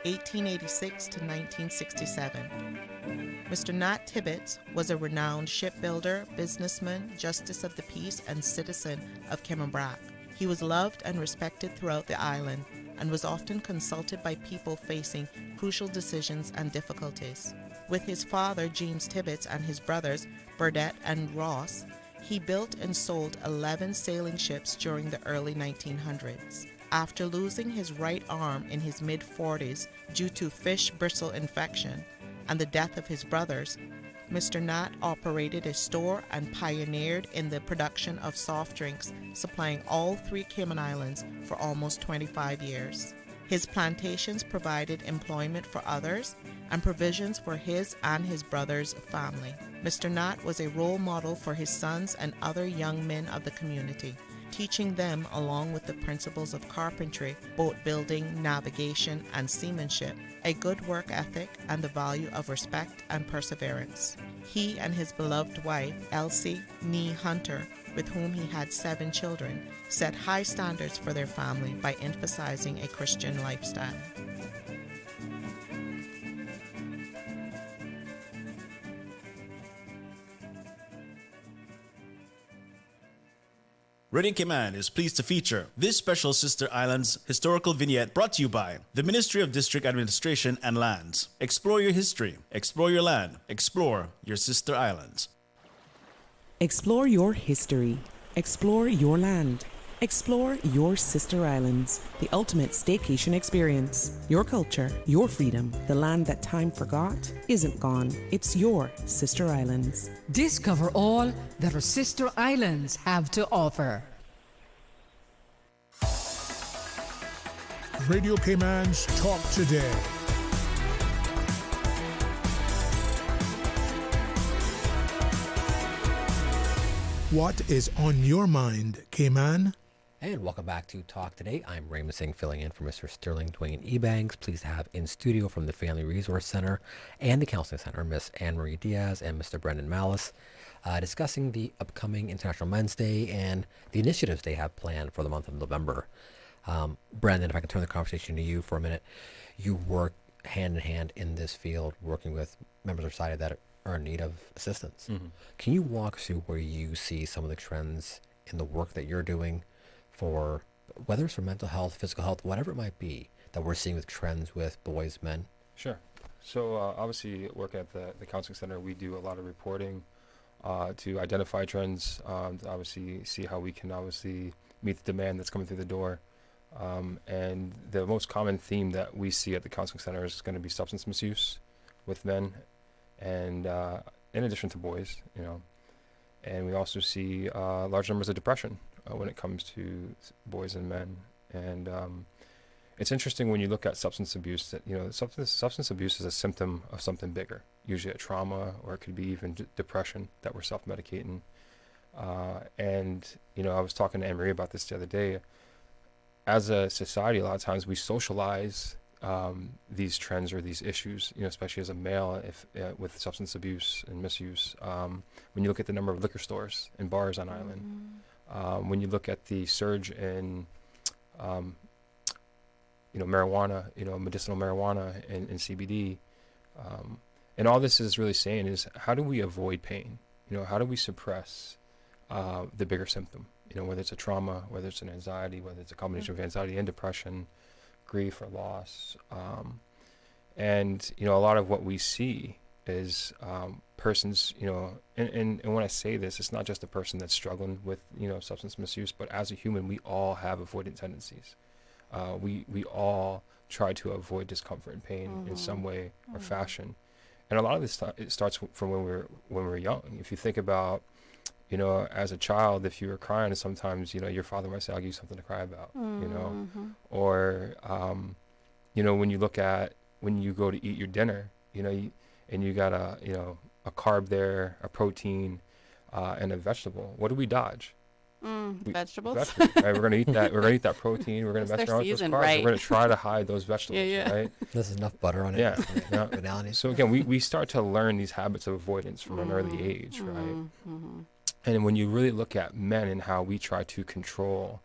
1886 to 1967. Mr. Nat Tibbetts was a renowned shipbuilder, businessman, justice of the peace, and citizen of Kemambrak. He was loved and respected throughout the island and was often consulted by people facing crucial decisions and difficulties. With his father, James Tibbetts, and his brothers, Burdett and Ross, he built and sold 11 sailing ships during the early 1900s. After losing his right arm in his mid-40s due to fish bristle infection and the death of his brothers, Mr. Nat operated a store and pioneered in the production of soft drinks, supplying all 3 Cayman Islands for almost 25 years. His plantations provided employment for others and provisions for his and his brother's family. Mr. Nat was a role model for his sons and other young men of the community, teaching them, along with the principles of carpentry, boat building, navigation, and seamanship, a good work ethic and the value of respect and perseverance. He and his beloved wife, Elsie Nee Hunter, with whom he had 7 children, set high standards for their family by emphasizing a Christian lifestyle. Radio Cayman is pleased to feature this special Sister Islands historical vignette brought to you by the Ministry of District Administration and Lands. Explore your history, explore your land, explore your Sister Islands. Explore your history, explore your land, explore your Sister Islands, the ultimate staycation experience. Your culture, your freedom, the land that time forgot isn't gone. It's your Sister Islands. Discover all that our Sister Islands have to offer. Radio Cayman's Talk Today. What is on your mind, Cayman? And welcome back to Talk Today. I'm Raymond Singh, filling in for Mr. Sterling Dwayne Ebanks. Pleased to have in studio from the Family Resource Center and the Counseling Center, Miss Anne-Marie Diaz and Mr. Brendan Malice, discussing the upcoming International Men's Day and the initiatives they have planned for the month of November. Brendan, if I can turn the conversation to you for a minute. You work hand in hand in this field, working with members of society that are in need of assistance. Mm-hmm. Can you walk through where you see some of the trends in the work that you're doing for, whether it's for mental health, physical health, whatever it might be, that we're seeing with trends with boys, men? Sure. So obviously, work at the Counseling Center, we do a lot of reporting to identify trends, to obviously see how we can obviously meet the demand that's coming through the door. And the most common theme that we see at the Counseling Center is going to be substance misuse with men, and in addition to boys, you know. And we also see large numbers of depression when it comes to boys and men. And it's interesting when you look at substance abuse that, you know, substance abuse is a symptom of something bigger, usually a trauma, or it could be even depression that we're self-medicating. And, you know, I was talking to Anne-Marie about this the other day. As a society, a lot of times we socialize these trends or these issues, you know, especially as a male, if with substance abuse and misuse. When you look at the number of liquor stores and bars on island, when you look at the surge in, you know, marijuana, you know, medicinal marijuana and CBD, And all this is really saying is, how do we avoid pain? You know, how do we suppress the bigger symptom? You know, whether it's a trauma, whether it's an anxiety, whether it's a combination of anxiety and depression, grief or loss. And, you know, a lot of what we see is persons, you know, and when I say this, it's not just a person that's struggling with, you know, substance misuse, but as a human, we all have avoidant tendencies. We all try to avoid discomfort and pain in some way or fashion. And a lot of this it starts from when we're young. If you think about, you know, as a child, if you were crying, sometimes, you know, your father might say, "I'll give you something to cry about," you know, or, you know, when you look at when you go to eat your dinner, you know, and you got a carb there, a protein, and a vegetable. What do we dodge? Vegetables. Right? We're gonna eat that. We're gonna eat that protein. We're gonna mess around with those carbs. Right. We're gonna try to hide those vegetables. Right? There's enough butter on it. Yeah. Yeah. Banality. So again, we start to learn these habits of avoidance from an early age, right? And when you really look at men and how we try to control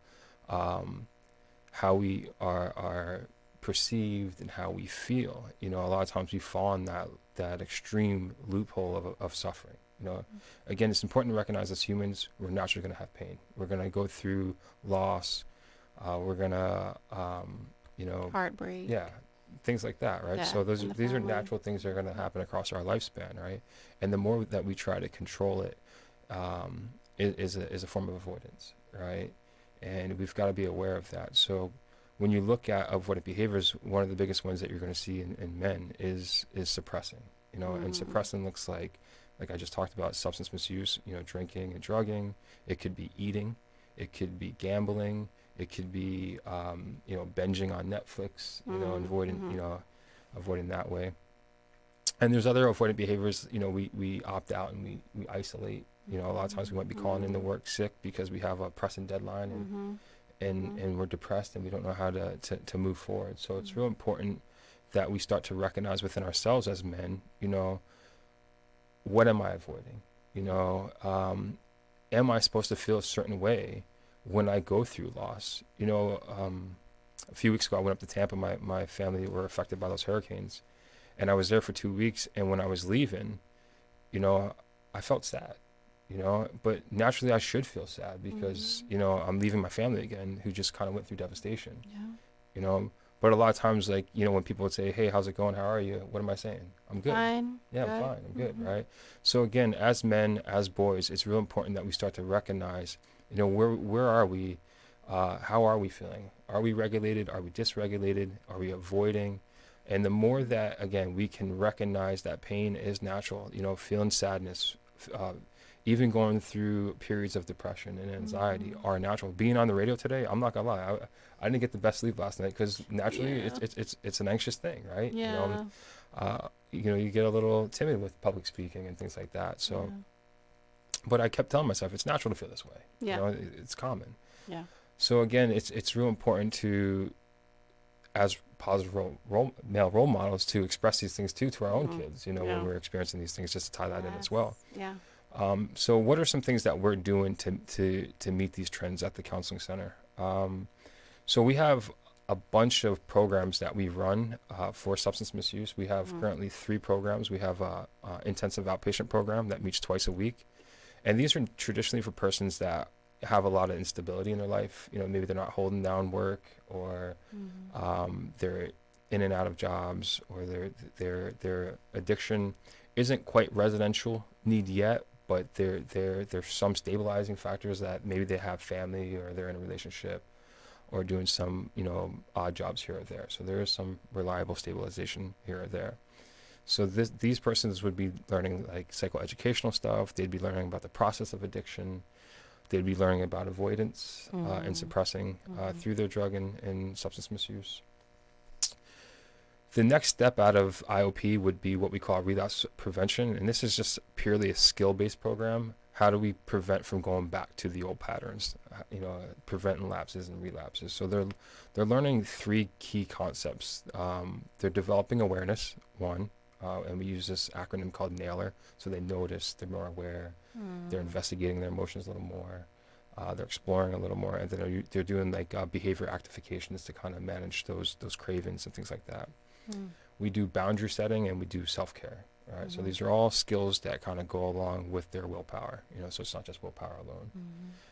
how we are perceived and how we feel, you know, a lot of times we fall in that extreme loophole of suffering. You know, again, it's important to recognize as humans, we're naturally going to have pain. We're going to go through loss. We're going to, you know, heartbreak. Yeah, things like that, right? So these are natural things that are going to happen across our lifespan, right? And the more that we try to control it, is a form of avoidance, right? And we've got to be aware of that. So when you look at avoidant behaviors, one of the biggest ones that you're going to see in men is suppressing, you know, and suppressing looks like I just talked about, substance misuse, you know, drinking and drugging. It could be eating. It could be gambling. It could be, you know, binging on Netflix, you know, avoiding that way. And there's other avoidant behaviors, you know, we opt out and we isolate. You know, a lot of times we might be calling into work sick because we have a pressing deadline and we're depressed and we don't know how to move forward. So it's real important that we start to recognize within ourselves as men, you know, what am I avoiding? You know, am I supposed to feel a certain way when I go through loss? You know, a few weeks ago I went up to Tampa. My family were affected by those hurricanes, and I was there for 2 weeks. And when I was leaving, you know, I felt sad. You know, but naturally I should feel sad because you know, I'm leaving my family again, who just kind of went through devastation. Yeah. You know, but a lot of times, like, you know, when people would say, "Hey, how's it going? How are you?" What am I saying? I'm good. Fine. Yeah, I'm fine. I'm good, right? So again, as men, as boys, it's real important that we start to recognize, you know, where are we? How are we feeling? Are we regulated? Are we dysregulated? Are we avoiding? And the more that, again, we can recognize that pain is natural, you know, feeling sadness, even going through periods of depression and anxiety are natural. Being on the radio today, I'm not gonna lie, I didn't get the best sleep last night because naturally it's an anxious thing, right? Yeah. You know, you get a little timid with public speaking and things like that. So, but I kept telling myself it's natural to feel this way. Yeah. You know, it's common. Yeah. So again, it's real important to, as positive male role models, to express these things to our own kids. You know, when we're experiencing these things, just to tie that in as well. Yeah. So what are some things that we're doing to meet these trends at the counseling center? So we have a bunch of programs that we run for substance misuse. We have currently 3 programs. We have a intensive outpatient program that meets twice a week, and these are traditionally for persons that have a lot of instability in their life. You know, maybe they're not holding down work, or they're in and out of jobs, or their addiction isn't quite residential need yet, but there's some stabilizing factors that maybe they have family, or they're in a relationship, or doing some, you know, odd jobs here or there. So there is some reliable stabilization here or there. So these persons would be learning like psychoeducational stuff. They'd be learning about the process of addiction. They'd be learning about avoidance and suppressing through their drug and substance misuse. The next step out of IOP would be what we call relapse prevention, and this is just purely a skill-based program. How do we prevent from going back to the old patterns? You know, preventing lapses and relapses. So they're learning 3 key concepts. They're developing awareness, one, and we use this acronym called NAILR. So they notice, they're more aware, they're investigating their emotions a little more, they're exploring a little more, and then they're doing like behavior activations to kind of manage those cravings and things like that. We do boundary setting and we do self-care, right? So these are all skills that kind of go along with their willpower, so it's not just willpower alone.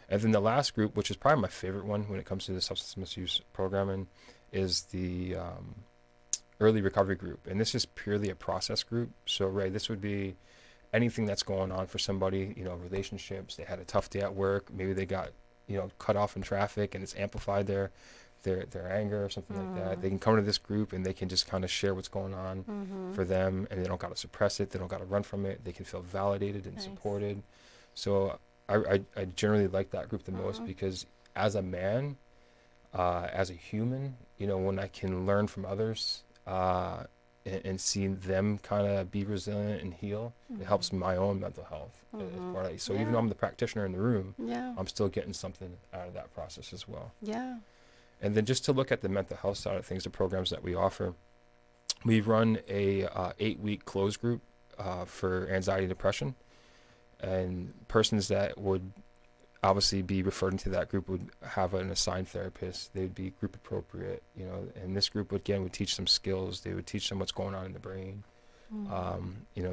And then the last group, which is probably my favorite one when it comes to the substance misuse programming, is the early recovery group. And this is purely a process group. So, Ray, this would be anything that's going on for somebody, relationships, they had a tough day at work, maybe they got, cut off in traffic and it's amplified their anger or something like that. They can come to this group and they can just kind of share what's going on for them, and they don't got to suppress it, they don't got to run from it, they can feel validated and supported. So I generally like that group the most, because as a man, as a human, when I can learn from others and see them kind of be resilient and heal, it helps my own mental health. So even though I'm the practitioner in the room, I'm still getting something out of that process as well. Yeah. And then just to look at the mental health side of things, the programs that we offer, we run a 8-week closed group for anxiety and depression. And persons that would obviously be referred into that group would have an assigned therapist. They'd be group appropriate, and this group would teach them skills. They would teach them what's going on in the brain,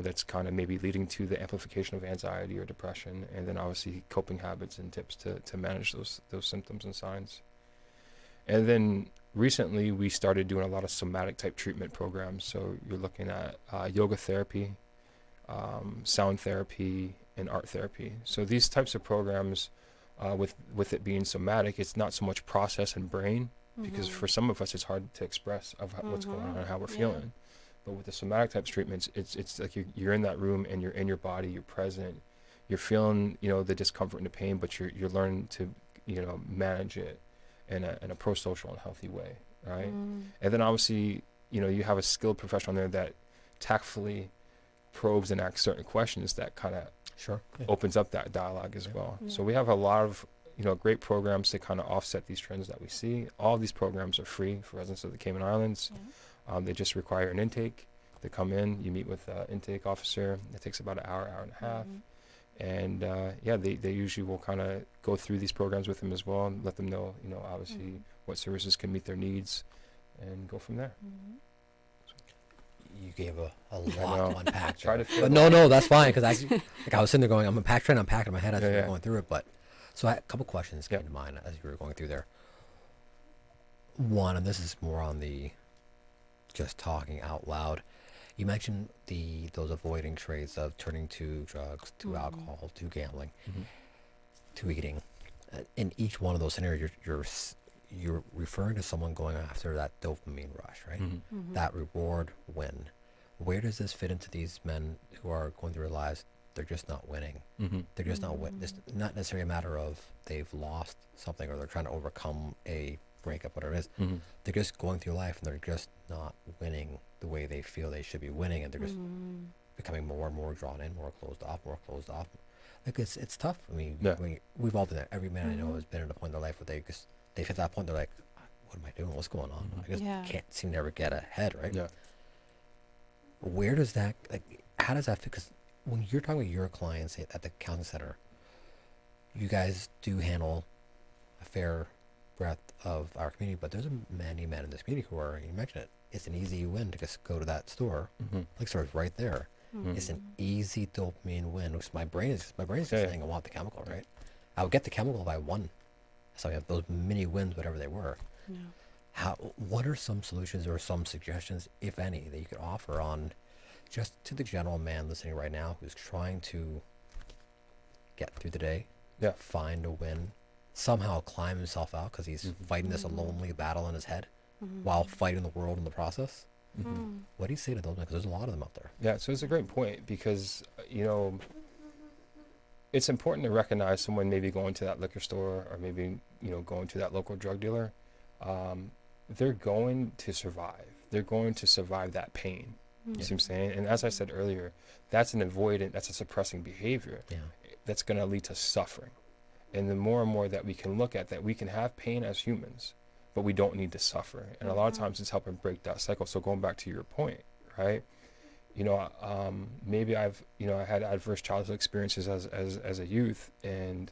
that's kind of maybe leading to the amplification of anxiety or depression, and then obviously coping habits and tips to manage those symptoms and signs. And then recently we started doing a lot of somatic type treatment programs. So you're looking at yoga therapy, sound therapy, and art therapy. So these types of programs, with it being somatic, it's not so much process and brain, because for some of us it's hard to express what's going on and how we're feeling. But with the somatic types treatments, it's like you're in that room and you're in your body, you're present, you're feeling the discomfort and the pain, but you're learning to manage it in a pro-social and healthy way, right? And then obviously you have a skilled professional there that tactfully probes and asks certain questions that kind of opens up that dialogue as well. So we have a lot of great programs to kind of offset these trends that we see. All of these programs are free for residents of the Cayman Islands. They just require an intake. They come in, you meet with an intake officer. It takes about an hour and a half. And they usually will kind of go through these programs with them as well and let them know, obviously what services can meet their needs, and go from there. You gave a lot to unpack. Try to but no, that's fine, because I was sitting there going, I'm trying to unpack it in my head as we were going through it. But so I had a couple questions came to mind as you were going through there. One, and this is more on the just talking out loud. You mentioned those avoiding traits of turning to drugs, to alcohol, to gambling, to eating. In each one of those scenarios, you're referring to someone going after that dopamine rush, right? That reward win. Where does this fit into these men who are going through their lives? They're just not winning. They're just not winning. It's not necessarily a matter of they've lost something or they're trying to overcome a breakup, whatever it is. They're just going through life and they're just not winning the way they feel they should be winning, and they're just becoming more and more drawn in, more closed off. Like it's tough. I mean, we've all been there. Every man I know has been at a point in their life where they've hit that point. They're like, what am I doing? What's going on? I just can't seem to ever get ahead, right? Where does that, how does that fit? Because when you're talking with your clients at the counseling center, you guys do handle a fair breadth of our community, but there's many men in this community who are, you mentioned it, it's an easy win to just go to that store. Like store is right there. It's an easy dopamine win, which my brain is just saying I want the chemical, right? I would get the chemical if I won. So we have those mini wins, whatever they were. What are some solutions or some suggestions, if any, that you could offer on just to the general man listening right now who's trying to get through the day, find a win, somehow climb himself out because he's fighting this lonely battle in his head while fighting the world in the process? What do you say to those men? Because there's a lot of them out there. Yeah, so it's a great point, because it's important to recognize someone maybe going to that liquor store or maybe going to that local drug dealer. They're going to survive. They're going to survive that pain. You see what I'm saying? And as I said earlier, that's an avoidant, that's a suppressing behavior that's going to lead to suffering. And the more and more that we can look at that, we can have pain as humans, but we don't need to suffer. And a lot of times it's helping break that cycle. So going back to your point, right? Maybe I had adverse childhood experiences as a youth, and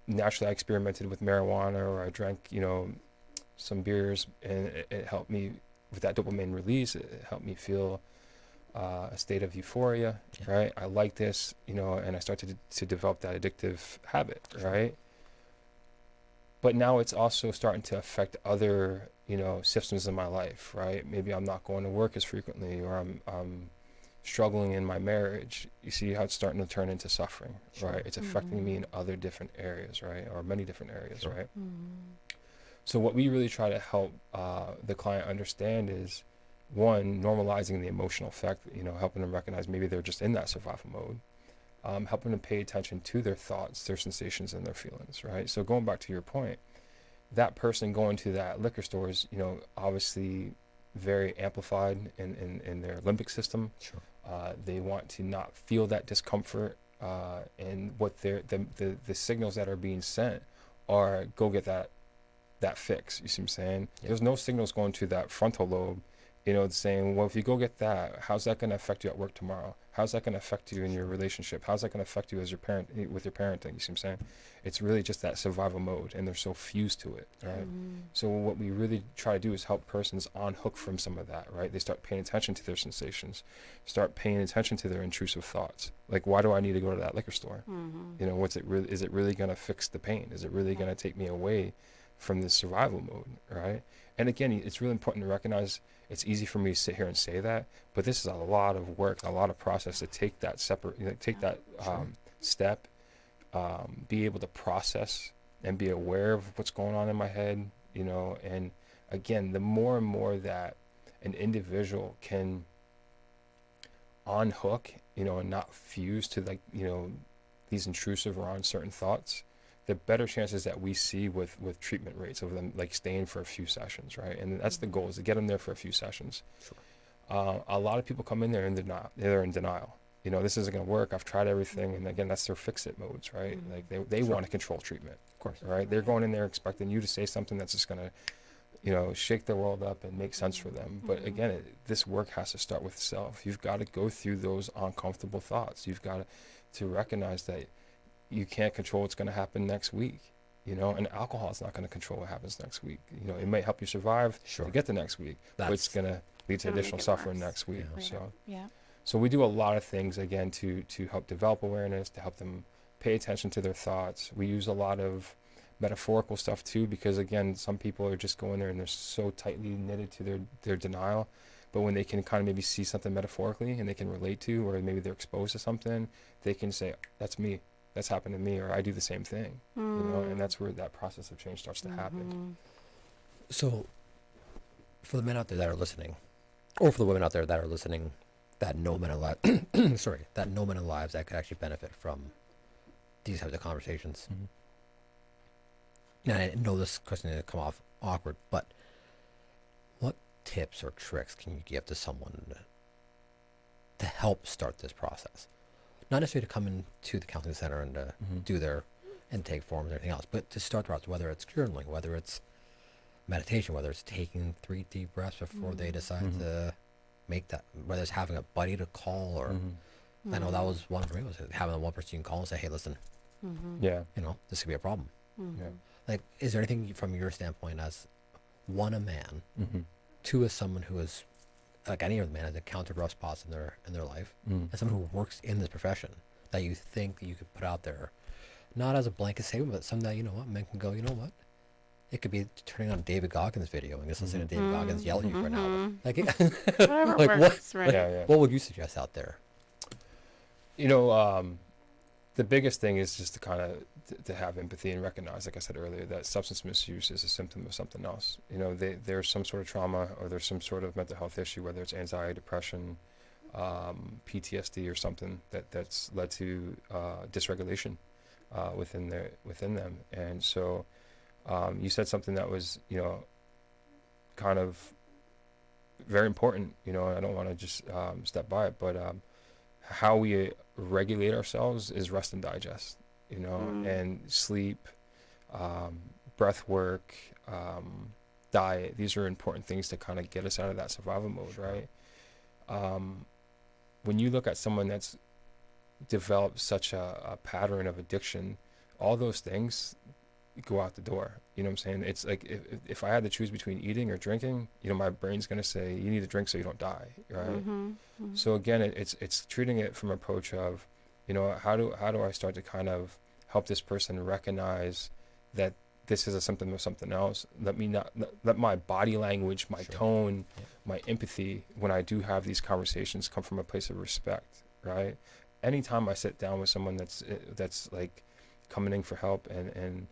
naturally I experimented with marijuana, or I drank some beers, and it helped me with that dopamine release. It helped me feel a state of euphoria, right? I like this, you know, and I start to develop that addictive habit, right? But now it's also starting to affect other, you know, systems in my life, right? Maybe I'm not going to work as frequently, or I'm struggling in my marriage. You see how it's starting to turn into suffering, right? It's affecting me in other different areas, right? Or many different areas, right? So what we really try to help the client understand is, one, normalizing the emotional effect, you know, helping them recognize maybe they're just in that survival mode, helping them pay attention to their thoughts, their sensations, and their feelings, right? So going back to your point, that person going to that liquor store is, you know, obviously very amplified in their limbic system. Sure. They want to not feel that discomfort, and what the signals that are being sent are, go get that fix. You see what I'm saying? There's no signals going to that frontal lobe, you know, saying, well, if you go get that, how's that going to affect you at work tomorrow? How's that going to affect you in your relationship? How's that going to affect you as your parent, with your parenting? You see what I'm saying? It's really just that survival mode, and they're so fused to it, right? So what we really try to do is help persons unhook from some of that, right? They start paying attention to their sensations, start paying attention to their intrusive thoughts. Like, why do I need to go to that liquor store? You know, is it really going to fix the pain? Is it really going to take me away from this survival mode, right? And again, it's really important to recognize, it's easy for me to sit here and say that, but this is a lot of work, a lot of process to take that separate, you know, take that step, be able to process and be aware of what's going on in my head, you know. And again, the more and more that an individual can unhook, you know, and not fuse to, like, you know, these intrusive or uncertain thoughts, the better chances that we see with treatment rates of them, like, staying for a few sessions, right? And that's the goal, is to get them there for a few sessions. A lot of people come in there and they're in denial. You know, this isn't going to work. I've tried everything. And again, that's their fix-it modes, right? Like, they want to control treatment, of course, right? They're going in there expecting you to say something that's just going to, you know, shake their world up and make sense for them. But again, this work has to start with self. You've got to go through those uncomfortable thoughts. You've got to recognize that you can't control what's going to happen next week, you know, and alcohol is not going to control what happens next week. You know, it might help you survive to get the next week, but it's going to lead to additional suffering next week. So we do a lot of things, again, to help develop awareness, to help them pay attention to their thoughts. We use a lot of metaphorical stuff too, because again, some people are just going there and they're so tightly knitted to their denial. But when they can kind of maybe see something metaphorically and they can relate to, or maybe they're exposed to something, they can say, that's me. That's happened to me, or I do the same thing, you know, and that's where that process of change starts to happen. So, for the men out there that are listening, or for the women out there that are listening, that know men alive, that know men lives that could actually benefit from these types of conversations. Now, I know this question is going to come off awkward, but what tips or tricks can you give to someone to help start this process? Not necessarily to come into the counseling center and do their intake forms or anything else, but to start the process, whether it's journaling, whether it's meditation, whether it's taking 3 deep breaths before they decide to make that, whether it's having a buddy to call, or I know that was one for me, was having one person you can call and say, hey, listen, you know, this could be a problem. Like, is there anything from your standpoint, as one, a man, two, as someone who is, like any other man, has encountered rough spots in their life, and someone who works in this profession, that you think that you could put out there, not as a blanket statement, but something that, you know what, men can go, you know what, it could be turning on David Goggins' video and just listening to David Goggins yell at you for an hour. Like, like works, what would you suggest out there? You know, the biggest thing is just to kind of to have empathy and recognize, like I said earlier, that substance misuse is a symptom of something else. You know, there's some sort of trauma, or there's some sort of mental health issue, whether it's anxiety, depression, PTSD, or something that's led to dysregulation within them. And so you said something that was, you know, kind of very important, you know, and I don't want to just step by it, but how we regulate ourselves is rest and digest, you know, and sleep, breath work, diet. These are important things to kind of get us out of that survival mode, right? When you look at someone that's developed such a pattern of addiction, all those things go out the door. You know what I'm saying? It's like if I had to choose between eating or drinking, you know, my brain's gonna say you need to drink so you don't die, right? So again, it's treating it from an approach of, you know, how do I start to kind of help this person recognize that this is a symptom of something else. Let my body language, my tone, my empathy when I do have these conversations come from a place of respect, right? Anytime I sit down with someone that's like coming in for help and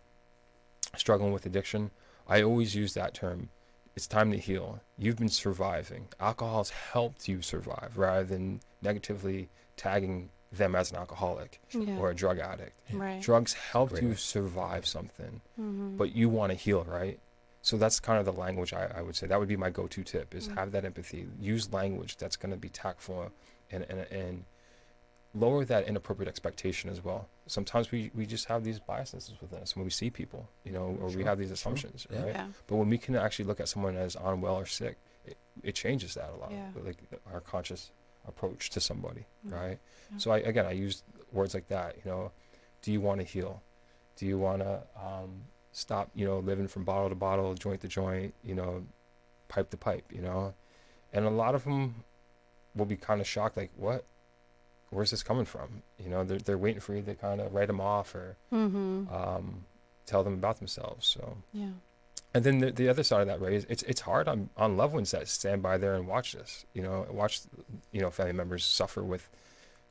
struggling with addiction, I always use that term. It's time to heal. You've been surviving. Alcohol's helped you survive rather than negatively tagging them as an alcoholic or a drug addict. Right. Drugs helped you survive something, but you want to heal, right? So that's kind of the language I would say. That would be my go-to tip is have that empathy. Use language that's going to be tactful and lower that inappropriate expectation as well. Sometimes we just have these biases within us when we see people, you know, or we have these assumptions, right? Yeah. But when we can actually look at someone as unwell or sick, it changes that a lot, like our conscious approach to somebody, right? So I use words like that, you know. Do you want to heal? Do you want to stop, you know, living from bottle to bottle, joint to joint, you know, pipe to pipe, you know? And a lot of them will be kind of shocked, like, what? Where's this coming from? You know, they're waiting for you to kind of write them off or tell them about themselves. So and then the other side of that, Ray, is it's hard on loved ones that stand by there and watch this. You know, family members suffer with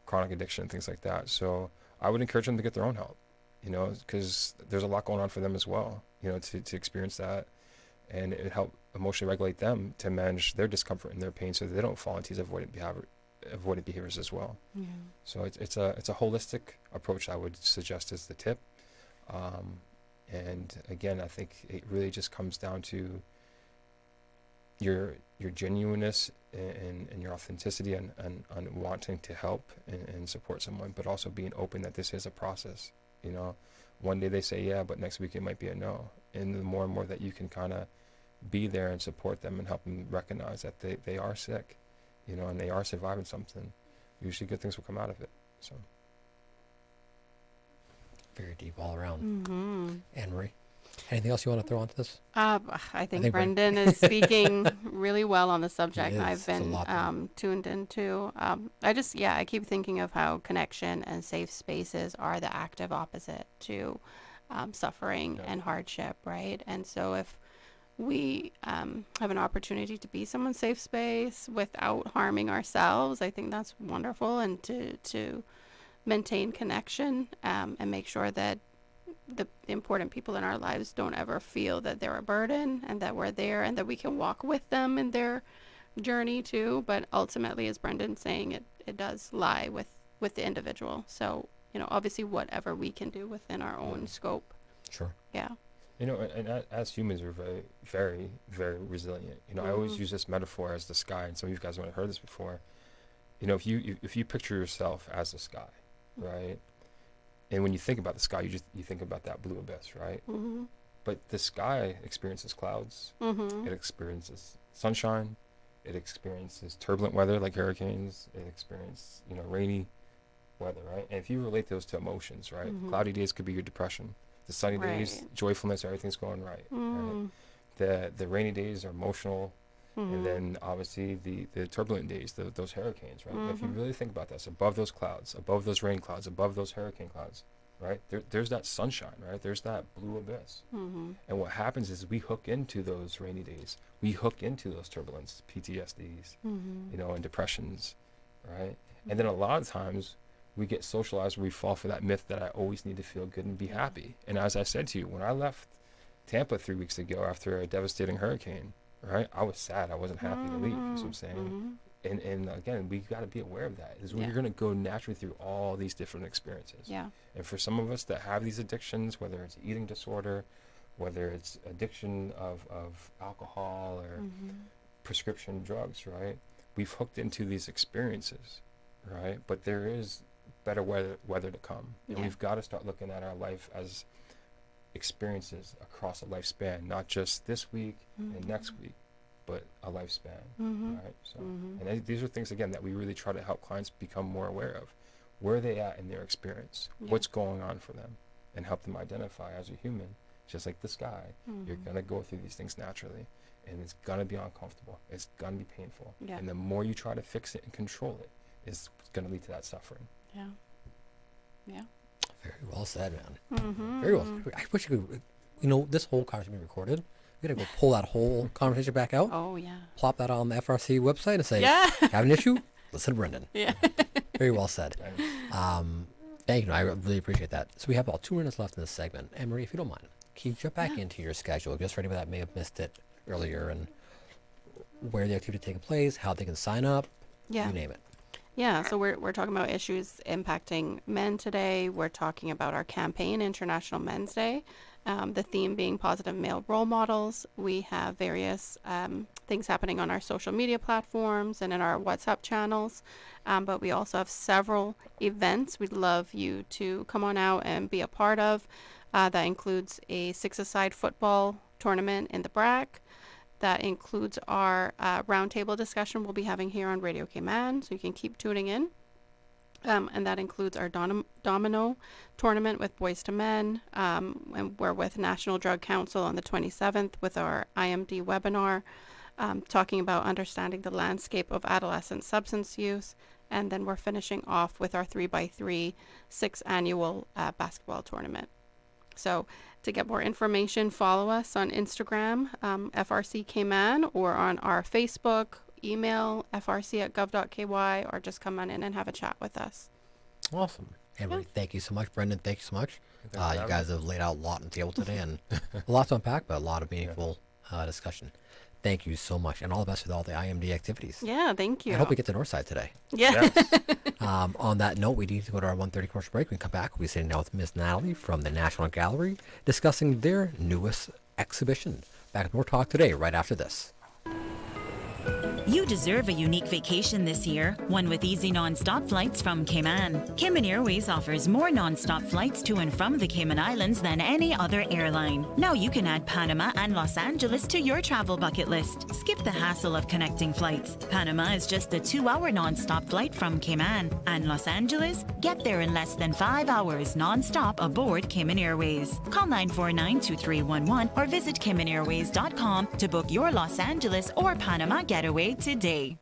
chronic addiction and things like that. So I would encourage them to get their own help. You know, because there's a lot going on for them as well. You know, to experience that, and it help emotionally regulate them to manage their discomfort and their pain, so that they don't fall into these avoidant behaviors as well. So it's a holistic approach I would suggest as the tip. And again, I think it really just comes down to your genuineness and your authenticity and wanting to help and support someone, but also being open that this is a process. You know, one day they say yeah, but next week it might be a no. And the more and more that you can kind of be there and support them and help them recognize that they are sick, you know, and they are surviving something, usually good things will come out of it. So very deep all around. Anne-Marie, anything else you want to throw onto this? I think Brendan is speaking really well on the subject. I've been tuned into. I keep thinking of how connection and safe spaces are the active opposite to suffering and hardship, right? And so if we have an opportunity to be someone's safe space without harming ourselves, I think that's wonderful. And to maintain connection and make sure that the important people in our lives don't ever feel that they're a burden, and that we're there and that we can walk with them in their journey too. But ultimately, as Brendan's saying, it does lie with the individual. So, you know, obviously whatever we can do within our own scope. Sure. Yeah. You know, and as humans, we're very, very, very resilient. You know, I always use this metaphor as the sky, and some of you guys might have heard this before. You know, if you picture yourself as the sky, right? And when you think about the sky, you think about that blue abyss, right? But the sky experiences clouds. It experiences sunshine. It experiences turbulent weather like hurricanes. It experiences, you know, rainy weather, right? And if you relate those to emotions, right? Cloudy days could be your depression. The sunny days, joyfulness, everything's going right. Right? The rainy days are emotional. And then obviously the turbulent days, those hurricanes, right? If you really think about this, above those clouds, above those rain clouds, above those hurricane clouds, right? There's that sunshine, right? There's that blue abyss. And what happens is we hook into those rainy days. We hook into those turbulence, PTSDs, you know, and depressions, right? And then a lot of times we get socialized where we fall for that myth that I always need to feel good and be happy. And as I said to you, when I left Tampa 3 weeks ago after a devastating hurricane, right, I was sad. I wasn't happy to leave. That's what I'm saying. And again, we got to be aware of that. Is we're going to go naturally through all these different experiences. And for some of us that have these addictions, whether it's eating disorder, whether it's addiction of alcohol or prescription drugs, right? We've hooked into these experiences, right? But there is better weather to come. And we've got to start looking at our life as experiences across a lifespan, not just this week and next week, but a lifespan, right? So, and these are things, again, that we really try to help clients become more aware of. Where are they at in their experience? What's going on for them? And help them identify as a human just like the sky. You're Mhm. going to go through these things naturally, and it's going to be uncomfortable. It's going to be painful. Yeah. And the more you try to fix it and control it, it's going to lead to that suffering. Yeah. Yeah. Very well said, man. Mhm. Very well. I wish you could, this whole conversation be recorded. We gotta go pull that whole conversation back out. Oh, yeah. Plop that on the FRC website and say, Yeah. have an issue? Listen to Brendan. Yeah. Very well said. Thank you. I really appreciate that. So we have about 2 minutes left in this segment. Anne Marie, if you don't mind, can you jump back into your schedule just for anybody that may have missed it earlier and where the activity is taking place, how they can sign up, Yeah. you name it. Yeah, so we're talking about issues impacting men today. We're talking about our campaign, International Men's Day. The theme being positive male role models. We have various things happening on our social media platforms and in our WhatsApp channels. But we also have several events we'd love you to come on out and be a part of. That includes a six-a-side football tournament in the BRAC. That includes our roundtable discussion we'll be having here on Radio Cayman, so you can keep tuning in. And that includes our domino tournament with Boys to Men. And we're with National Drug Council on the 27th with our IMD webinar, talking about understanding the landscape of adolescent substance use. And then we're finishing off with our 3x3 6th annual basketball tournament. So to get more information, follow us on Instagram, FRC Cayman, or on our Facebook, email frc@gov.ky, or just come on in and have a chat with us. Awesome. Anne-Marie, thank you so much. Brendan, thank you so much. You guys have laid out a lot on the table today and a lot to unpack, but a lot of meaningful discussion. Thank you so much, and all the best with all the IMD activities. Yeah, thank you. I hope we get to Northside today. Yeah. On that note, we need to go to our 1:30 commercial break. When we come back, we'll be sitting down with Miss Natalie from the National Gallery discussing their newest exhibition. Back with more talk today, right after this. You deserve a unique vacation this year, one with easy non-stop flights from Cayman. Cayman Airways offers more non-stop flights to and from the Cayman Islands than any other airline. Now you can add Panama and Los Angeles to your travel bucket list. Skip the hassle of connecting flights. Panama is just a 2-hour non-stop flight from Cayman. And Los Angeles? Get there in less than 5 hours non-stop aboard Cayman Airways. Call 949-2311 or visit CaymanAirways.com to book your Los Angeles or Panama getaway today.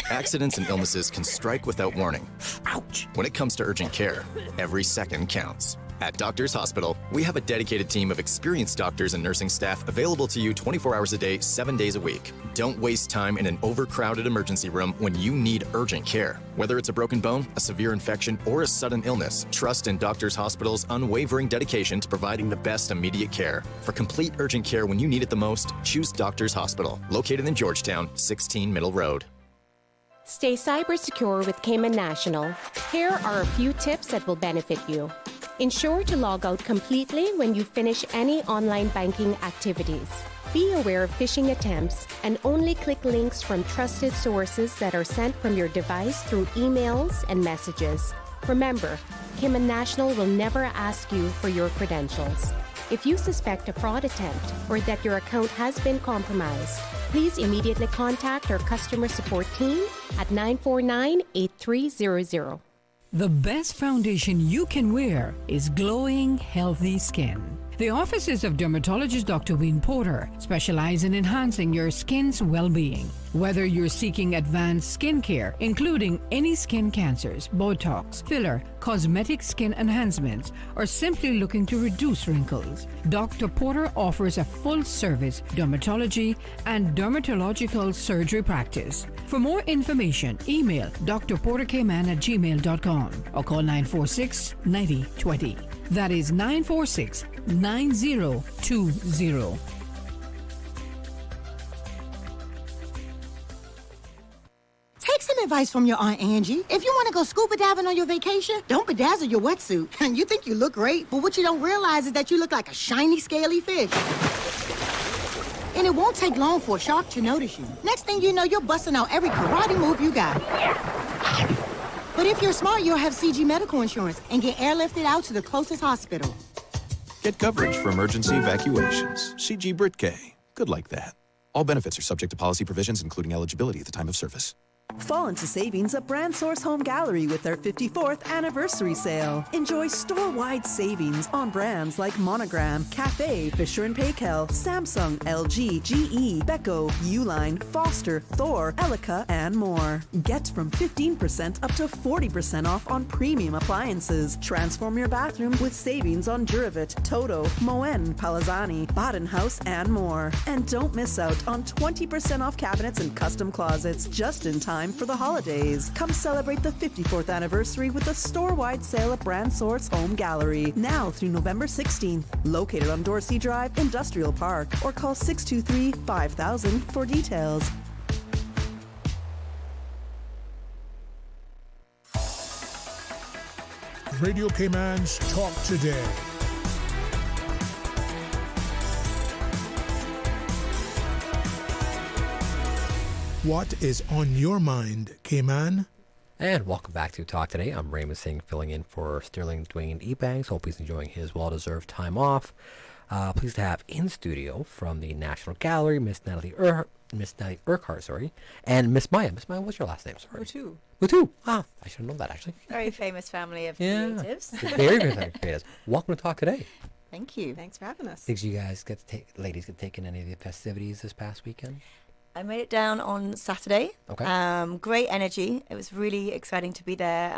Accidents and illnesses can strike without warning. Ouch! When it comes to urgent care, every second counts. At Doctors Hospital, we have a dedicated team of experienced doctors and nursing staff available to you 24 hours a day, 7 days a week. Don't waste time in an overcrowded emergency room when you need urgent care. Whether it's a broken bone, a severe infection, or a sudden illness, trust in Doctors Hospital's unwavering dedication to providing the best immediate care. For complete urgent care when you need it the most, choose Doctors Hospital, located in Georgetown, 16 Middle Road. Stay cyber secure with Cayman National. Here are a few tips that will benefit you. Ensure to log out completely when you finish any online banking activities. Be aware of phishing attempts and only click links from trusted sources that are sent from your device through emails and messages. Remember, Cayman National will never ask you for your credentials. If you suspect a fraud attempt or that your account has been compromised, please immediately contact our customer support team at 949-8300. The best foundation you can wear is glowing, healthy skin. The offices of dermatologist Dr. Wayne Porter specialize in enhancing your skin's well-being. Whether you're seeking advanced skincare, including any skin cancers, Botox, filler, cosmetic skin enhancements, or simply looking to reduce wrinkles, Dr. Porter offers a full-service dermatology and dermatological surgery practice. For more information, email drportercayman@gmail.com or call 946-9020. That is 946-9020. Take some advice from your Aunt Angie. If you want to go scuba diving on your vacation, don't bedazzle your wetsuit. And you think you look great, but what you don't realize is that you look like a shiny, scaly fish. And it won't take long for a shark to notice you. Next thing you know, you're busting out every karate move you got. But if you're smart, you'll have CG medical insurance and get airlifted out to the closest hospital. Get coverage for emergency evacuations. CG Britcay. Good like that. All benefits are subject to policy provisions, including eligibility at the time of service. Fall into savings at Brand Source Home Gallery with their 54th anniversary sale. Enjoy store-wide savings on brands like Monogram, Cafe, Fisher & Paykel, Samsung, LG, GE, Beko, Uline, Foster, Thor, Elica, and more. Get from 15% up to 40% off on premium appliances. Transform your bathroom with savings on Duravit, Toto, Moen, Palazzani, Badenhaus, and more. And don't miss out on 20% off cabinets and custom closets just in time for the holidays. Come celebrate the 54th anniversary with a store-wide sale at Brand Source Home Gallery, now through November 16th. Located on Dorsey Drive, Industrial Park, or call 623-5000 for details. Radio Cayman's Talk Today. What is on your mind, Cayman? And welcome back to Talk Today. I'm Raymond Singh, filling in for Sterling Dwayne Ebanks. Hope he's enjoying his well-deserved time off. Pleased to have in studio from the National Gallery, Miss Natalie Urquhart, and Miss Maya. Miss Maya, what's your last name? Sorry. Mutu. Mutu. Ah, I should have known that actually. Very famous family of Yeah, creatives. very creatives. Welcome to Talk Today. Thank you. Thanks for having us. Did you guys ladies get taken any of the festivities this past weekend? I made it down on Saturday. Okay. Great energy. It was really exciting to be there.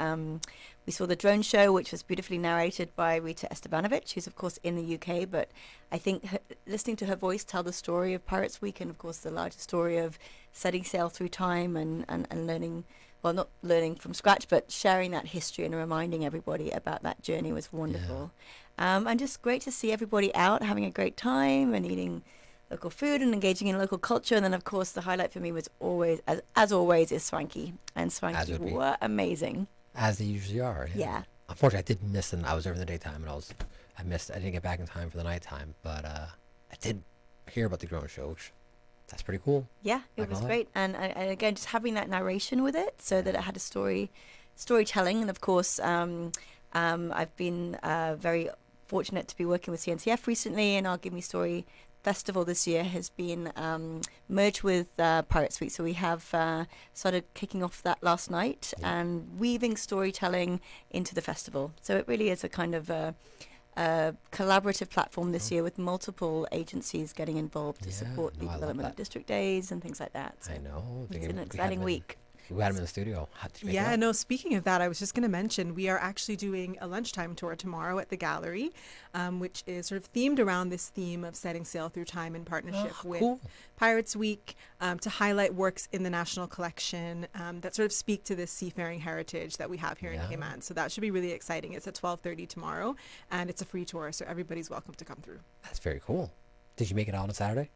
We saw the drone show, which was beautifully narrated by Rita Estebanovich, who's of course in the UK, but I think listening to her voice tell the story of Pirates Week, and of course the larger story of setting sail through time and learning, well, not learning from scratch, but sharing that history and reminding everybody about that journey was wonderful. And just great to see everybody out having a great time and eating local food and engaging in local culture. And then of course the highlight for me was always, as always, is Swanky. And Swanky were amazing. As they usually are. Yeah. Unfortunately, I did miss them. I was there in the daytime, and I didn't get back in time for the nighttime. But I did hear about the drone show, which that's pretty cool. Yeah, it was great. And again, just having that narration with it, so that it had a storytelling. And of course, I've been very fortunate to be working with CNCF recently, and our Give Me Story Festival this year has been merged with Pirates Week. So we have started kicking off that last night and weaving storytelling into the festival. So it really is a kind of a collaborative platform this year, with multiple agencies getting involved to support the development of district days and things like that. So I know. it's an exciting week. We had him in the studio. How did you make it Yeah, out? no, speaking of that, I was just going to mention we are actually doing a lunchtime tour tomorrow at the gallery, which is sort of themed around this theme of setting sail through time in partnership with Pirates Week, to highlight works in the National Collection that sort of speak to this seafaring heritage that we have here in Cayman. So that should be really exciting. It's at 12:30 tomorrow, and it's a free tour, so everybody's welcome to come through. That's very cool. Did you make it out on Saturday?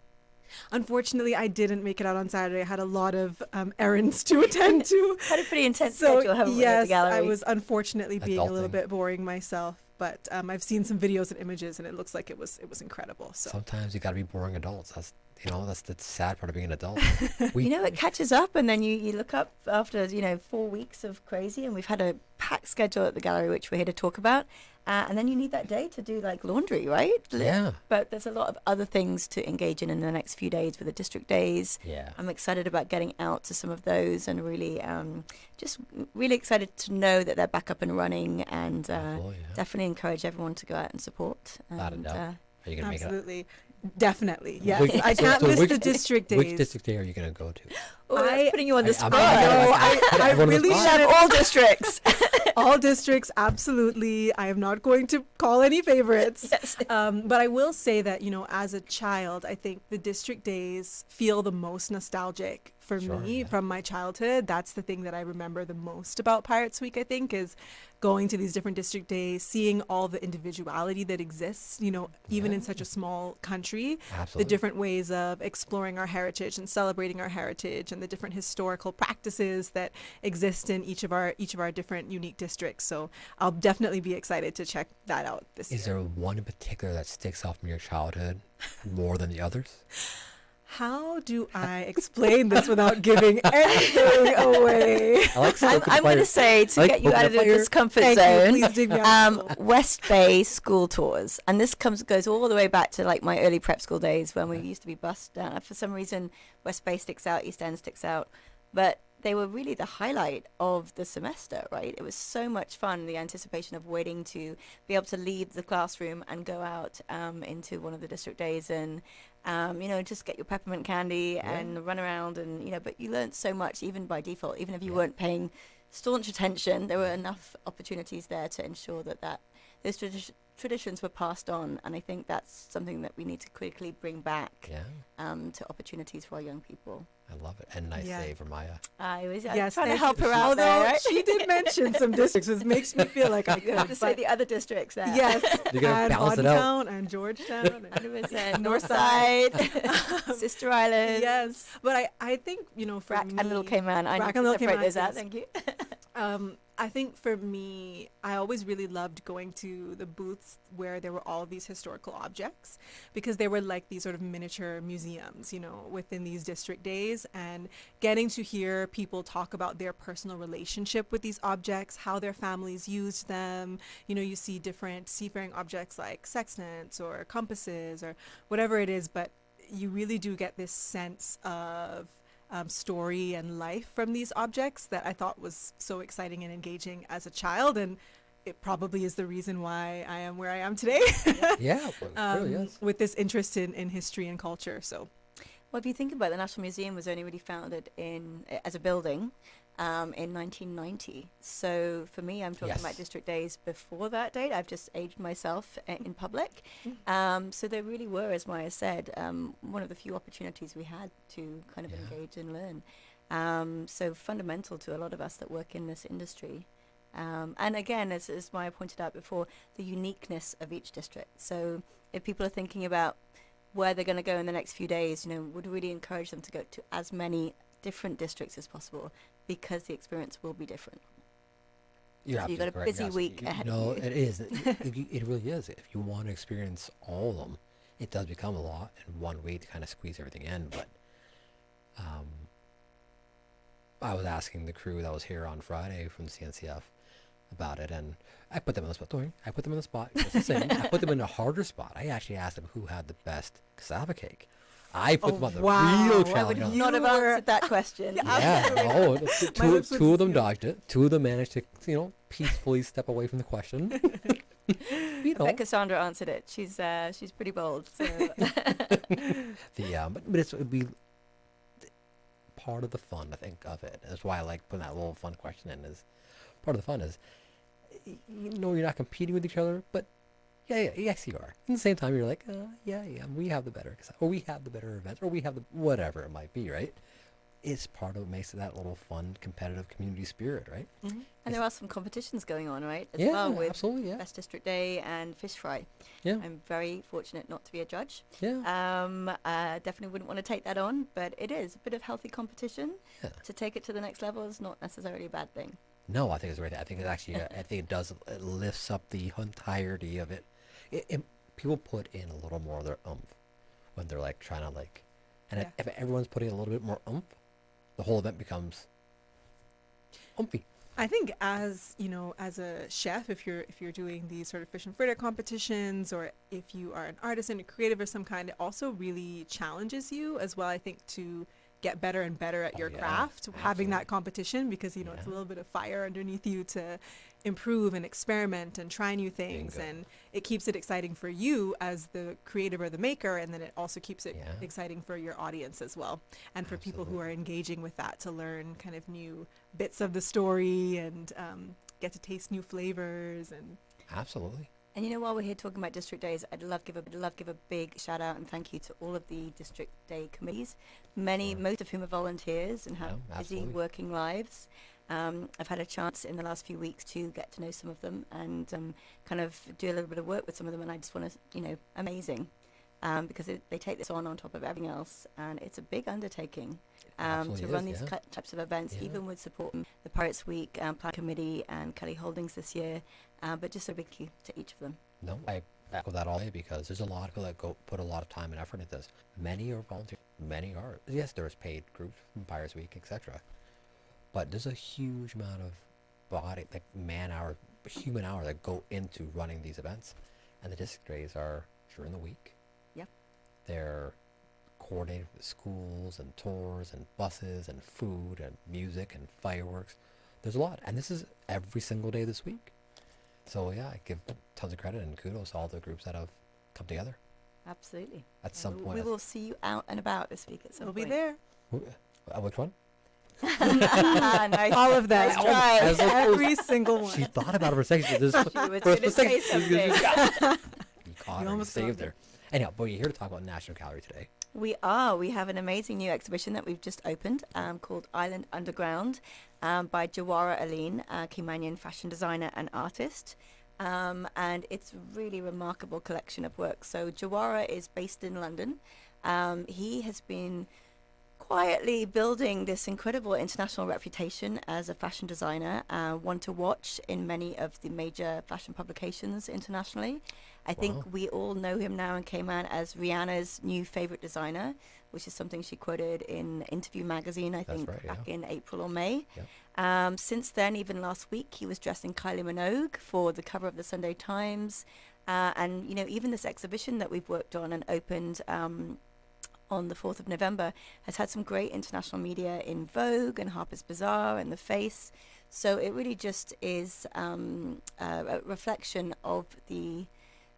Unfortunately, I didn't make it out on Saturday. I had a lot of errands to attend to. Had a pretty intense schedule, haven't we, at the gallery? I was unfortunately being a little bit boring myself, but I've seen some videos and images, and it looks like it was incredible. So sometimes you got to be boring adults. That's the sad part of being an adult. It catches up, and then you look up after 4 weeks of crazy, and we've had a packed schedule at the gallery, which we're here to talk about. And then you need that day to do like laundry, right? Yeah. But there's a lot of other things to engage in the next few days with the district days. Yeah. I'm excited about getting out to some of those, and really just really excited to know that they're back up and running, and definitely encourage everyone to go out and support. Are you going to make it? Absolutely. Definitely, yes. I can't miss the district days. Which district day are you going to go to? Oh, that's putting you on the spot. I really should have all districts. All districts, absolutely. I am not going to call any favorites. Yes. But I will say that, as a child, I think the district days feel the most nostalgic for me from my childhood. That's the thing that I remember the most about Pirates Week, I think, is going to these different district days, seeing all the individuality that exists, even in such a small country. Absolutely. The different ways of exploring our heritage and celebrating our heritage, and the different historical practices that exist in each of our different unique districts. So I'll definitely be excited to check that out this year. Is there one in particular that sticks out from your childhood more than the others? How do I explain this without giving anything away? I'm going to say, to get you out of the discomfort zone, Please dig me out. West Bay school tours. And this goes all the way back to like my early prep school days when we used to be bused. For some reason, West Bay sticks out, East End sticks out. But they were really the highlight of the semester, right? It was so much fun, the anticipation of waiting to be able to leave the classroom and go out into one of the district days and, just get your peppermint candy and run around and, but you learned so much even by default, even if you weren't paying staunch attention, there were enough opportunities there to ensure that those traditions were passed on, and I think that's something that we need to quickly bring back to opportunities for our young people. I love it. And nice save for Maya. I was Yes, trying to thank help you. her out Although there, right? she did mention some districts, which makes me feel like I You have could. to say the other districts there. Yes, You're gonna and balance it out. Bodytown and Georgetown and 100%. North Side, Sister Island. Yes, but I think for Rack me, and Little Cayman. I Rack need and to Little separate Cayman, those out. yes. Thank you. I think for me, I always really loved going to the booths where there were all of these historical objects, because they were like these sort of miniature museums, within these district days, and getting to hear people talk about their personal relationship with these objects, how their families used them. You see different seafaring objects like sextants or compasses or whatever it is, but you really do get this sense of story and life from these objects that I thought was so exciting and engaging as a child, and it probably is the reason why I am where I am today. Yeah, it really is. With this interest in history and culture. So, well, if you think about it, the National Museum was only really founded as a building in 1990. So for me, I'm talking about district days before that date. I've just aged myself in public. So there really were, as Maya said, one of the few opportunities we had to kind of engage and learn. So fundamental to a lot of us that work in this industry. And again, as Maya pointed out before, the uniqueness of each district. So if people are thinking about where they're going to go in the next few days, would really encourage them to go to as many different districts as possible, because the experience will be different. You've got a busy week ahead of No, you. it is. It really is. If you want to experience all of them, it does become a lot in one week to kind of squeeze everything in. But I was asking the crew that was here on Friday from the CNCF about it, and I put them on the spot. Don't worry, I put them on the spot. It's the same. I put them in a harder spot. I actually asked them who had the best cassava cake. I put them on the real I challenge. would not have answered that question. Two of them dodged it. Two of them managed to, peacefully step away from the question. I bet Cassandra answered it. She's pretty bold. So. But it'd be part of the fun, I think, of it. That's why I like putting that little fun question in. Is part of the fun is, you're not competing with each other, but yes, you are. At the same time, you're like, we have the better, or we have the better events, or we have the whatever it might be, right? It's part of what makes it that little fun, competitive community spirit, right? Mm-hmm. And there are some competitions going on, right? As Yeah, well, with absolutely, yeah. Best District Day and Fish Fry. Yeah. I'm very fortunate not to be a judge. Yeah. Definitely wouldn't want to take that on, but it is a bit of healthy competition. Yeah. To take it to the next level is not necessarily a bad thing. No, I think it's right. I think it's actually, I think it lifts up the entirety of it. People put in a little more of their oomph when they're like trying to and if everyone's putting a little bit more oomph, the whole event becomes oomphy. I think as a chef, if you're doing these sort of fish and fritter competitions, or if you are an artisan, a creative of some kind, it also really challenges you as well, I think, to get better and better at your craft, having that competition, because it's a little bit of fire underneath you to improve and experiment and try new things. And it keeps it exciting for you as the creative or the maker, and then it also keeps it exciting for your audience as well, and for people who are engaging with that to learn kind of new bits of the story and get to taste new flavors. And absolutely. And while we're here talking about district days, I'd love give a big shout out and thank you to all of the district day committees, most of whom are volunteers and have busy working lives. I've had a chance in the last few weeks to get to know some of them and kind of do a little bit of work with some of them, and I just want to, amazing, because they take this on top of everything else, and it's a big undertaking to run these types of events, even with support from the Pirates Week Plan Committee and Kelly Holdings this year, but just a big thank you to each of them. No, I echo that all day, because there's a lot of people that put a lot of time and effort into this. Many are volunteer, many are. Yes, there's paid groups from Pirates Week, etc. But there's a huge amount of human hour that go into running these events. And the district days are during the week. Yep. They're coordinated with schools and tours and buses and food and music and fireworks. There's a lot. And this is every single day this week. So yeah, I give tons of credit and kudos to all the groups that have come together. Absolutely. At some point. We will see you out and about this week at some We'll point. be there. Which one? Nice. All of that. Nice try. As opposed- Every single one. She thought about it for a second. She was gonna say something. You caught You her. almost Saved got her. Anyhow, but you're here to talk about National Gallery today. We are. We have an amazing new exhibition that we've just opened called Island Underground by Jawara Aline, Caymanian fashion designer and artist. And it's a really remarkable collection of work. So Jawara is based in London. He has been quietly building this incredible international reputation as a fashion designer, one to watch in many of the major fashion publications internationally. I think we all know him now in Cayman as Rihanna's new favorite designer, which is something she quoted in Interview magazine, I think, back in April or May. Since then, even last week, he was dressing Kylie Minogue for the cover of the Sunday Times. And, you know, even this exhibition that we've worked on and opened on the 4th of November has had some great international media in Vogue and Harper's Bazaar and The Face. So it really just is a reflection of the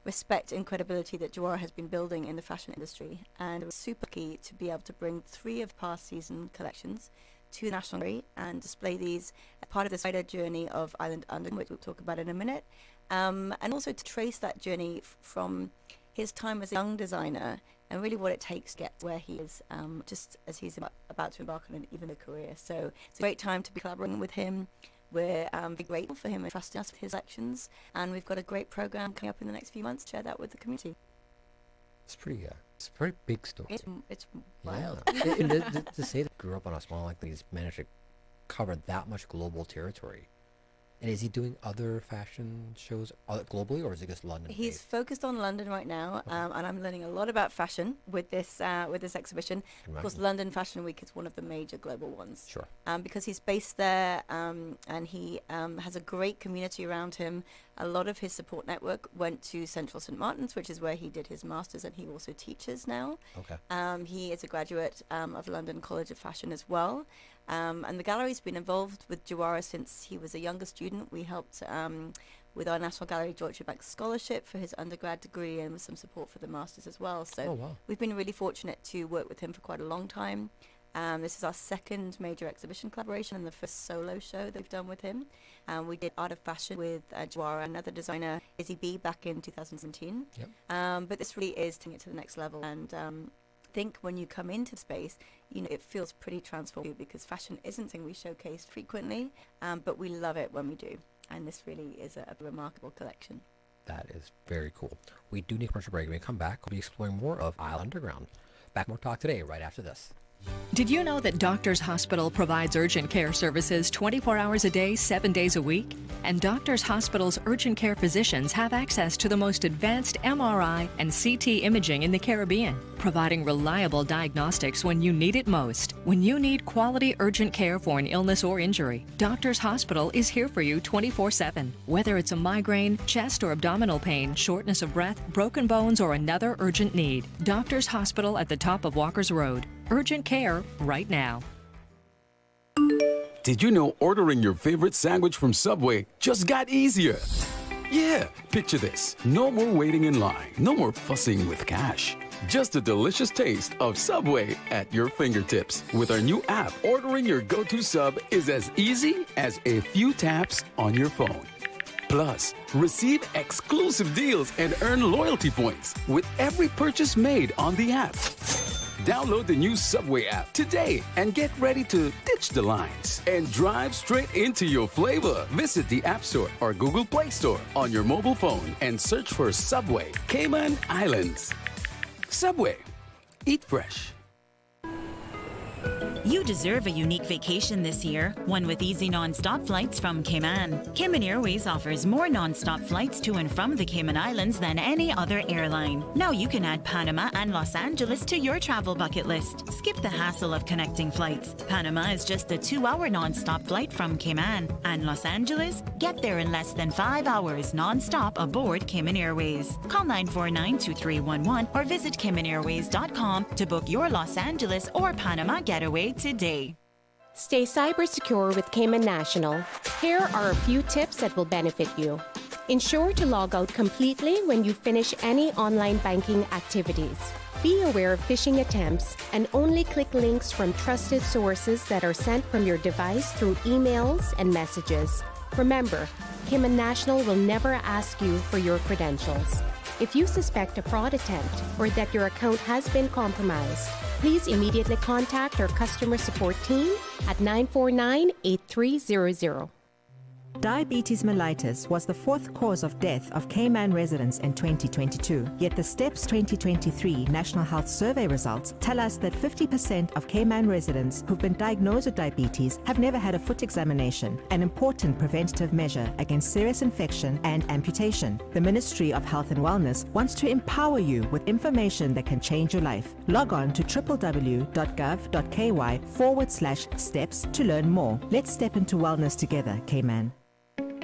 respect and credibility that Jawara has been building in the fashion industry. And it was super key to be able to bring 3 of past season collections to the National Gallery and display these as part of this wider journey of Island Underground, which we'll talk about in a minute. And also to trace that journey from his time as a young designer and really what it takes to get where he is, just as he's about to embark on even a career. So it's a great time to be collaborating with him. We're very grateful for him and trusting us with his actions, and we've got a great program coming up in the next few months to share that with the community. It's it's a pretty big story. It's wild. Yeah. And to say that he grew up on a small island, he's managed to cover that much global territory. And is he doing other fashion shows globally, or is it just London? He's focused on London right now, and I'm learning a lot about fashion with this exhibition. Of course, London Fashion Week is one of the major global ones. Sure. Because he's based there, and he has a great community around him. A lot of his support network went to Central St. Martin's, which is where he did his master's, and he also teaches now. Okay. He is a graduate of London College of Fashion as well. And the gallery's been involved with Jawara since he was a younger student. We helped with our National Gallery Deutsche Bank Scholarship for his undergrad degree and with some support for the master's as well. So we've been really fortunate to work with him for quite a long time. This is our second major exhibition collaboration and the first solo show that we've done with him. We did Art of Fashion with Jawara, another designer, Izzy B, back in 2017. But this really is taking it to the next level. And I think when you come into the space, you know, it feels pretty transformative because fashion isn't something we showcase frequently, but we love it when we do. And this really is a remarkable collection. That is very cool. We do need a commercial break. When we come back, we'll be exploring more of Island Underground. Back more talk today, right after this. Did you know that Doctors Hospital provides urgent care services 24 hours a day, 7 days a week? And Doctors Hospital's urgent care physicians have access to the most advanced MRI and CT imaging in the Caribbean, providing reliable diagnostics when you need it most. When you need quality urgent care for an illness or injury, Doctors Hospital is here for you 24/7. Whether it's a migraine, chest or abdominal pain, shortness of breath, broken bones, or another urgent need, Doctors Hospital at the top of Walker's Road. Urgent care right now. Did you know ordering your favorite sandwich from Subway just got easier? Yeah, picture this. No more waiting in line. No more fussing with cash. Just a delicious taste of Subway at your fingertips. With our new app, ordering your go-to sub is as easy as a few taps on your phone. Plus, receive exclusive deals and earn loyalty points with every purchase made on the app. Download the new Subway app today and get ready to ditch the lines and drive straight into your flavor. Visit the App Store or Google Play Store on your mobile phone and search for Subway Cayman Islands. Subway. Eat fresh. You deserve a unique vacation this year, one with easy non-stop flights from Cayman. Cayman Airways offers more non-stop flights to and from the Cayman Islands than any other airline. Now you can add Panama and Los Angeles to your travel bucket list. Skip the hassle of connecting flights. Panama is just a 2-hour non-stop flight from Cayman. And Los Angeles? Get there in less than 5 hours non-stop aboard Cayman Airways. Call 949-2311 or visit CaymanAirways.com to book your Los Angeles or Panama getaway today. Stay cyber secure with Cayman National. Here are a few tips that will benefit you. Ensure to log out completely when you finish any online banking activities. Be aware of phishing attempts and only click links from trusted sources that are sent from your device through emails and messages. Remember, Cayman National will never ask you for your credentials. If you suspect a fraud attempt or that your account has been compromised, please immediately contact our customer support team at 949-8300. Diabetes mellitus was the fourth cause of death of Cayman residents in 2022. Yet the STEPS 2023 National Health Survey results tell us that 50% of Cayman residents who've been diagnosed with diabetes have never had a foot examination, an important preventative measure against serious infection and amputation. The Ministry of Health and Wellness wants to empower you with information that can change your life. Log on to www.gov.ky/steps to learn more. Let's step into wellness together, Cayman.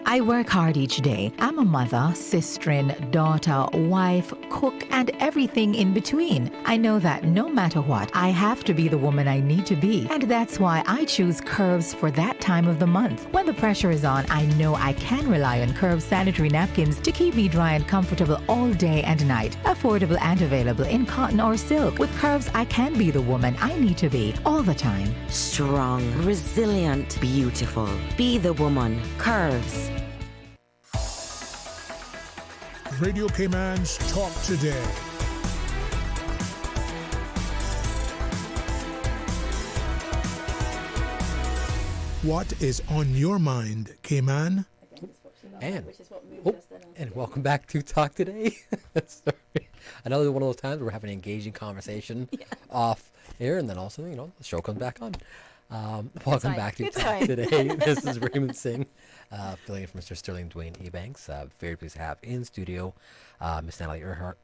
I work hard each day. I'm a mother, sister, daughter, wife, cook, and everything in between. I know that no matter what, I have to be the woman I need to be. And that's why I choose Curves for that time of the month. When the pressure is on, I know I can rely on Curves sanitary napkins to keep me dry and comfortable all day and night. Affordable and available in cotton or silk. With Curves, I can be the woman I need to be all the time. Strong, resilient, beautiful. Be the woman. Curves. Radio Cayman's Talk Today. What is on your mind, Cayman? And welcome back to Talk Today. Sorry. Another one of those times we're having an engaging conversation off air, and then also, the show comes back on. Welcome back to Talk Today. This is Raymond Singh, filling in for Mr. Sterling Dwayne Ebanks. Very pleased to have in studio Miss Natalie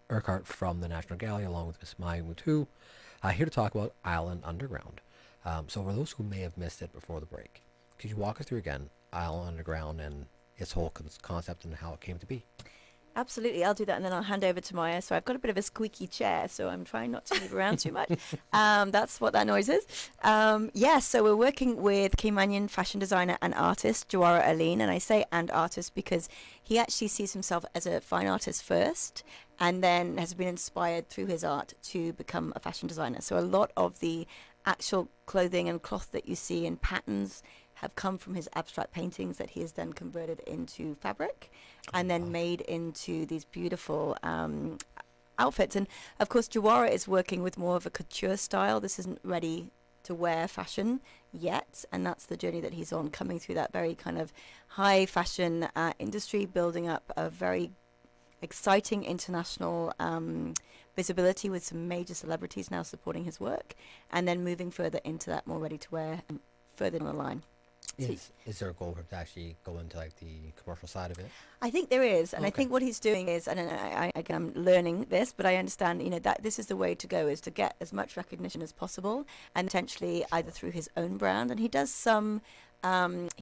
Urquhart from the National Gallery, along with Miss Maya Mutu, here to talk about Island Underground. So for those who may have missed it before the break, could you walk us through again Island Underground and its whole concept and how it came to be? Absolutely, I'll do that, and then I'll hand over to Maya. So I've got a bit of a squeaky chair, so I'm trying not to move around too much. That's what that noise is. So we're working with Caymanian fashion designer and artist Jawara Aline, and I say and artist because he actually sees himself as a fine artist first, and then has been inspired through his art to become a fashion designer. So a lot of the actual clothing and cloth that you see in patterns have come from his abstract paintings that he has then converted into fabric and then made into these beautiful outfits. And of course, Jawara is working with more of a couture style. This isn't ready to wear fashion yet, and that's the journey that he's on, coming through that very kind of high fashion industry, building up a very exciting international visibility with some major celebrities now supporting his work, and then moving further into that more ready to wear and further down the line. Is there a goal for him to actually go into like the commercial side of it? I think there is, and I think what he's doing is, and I'm learning this, but I understand, that this is the way to go, is to get as much recognition as possible, and potentially either through his own brand, and he does some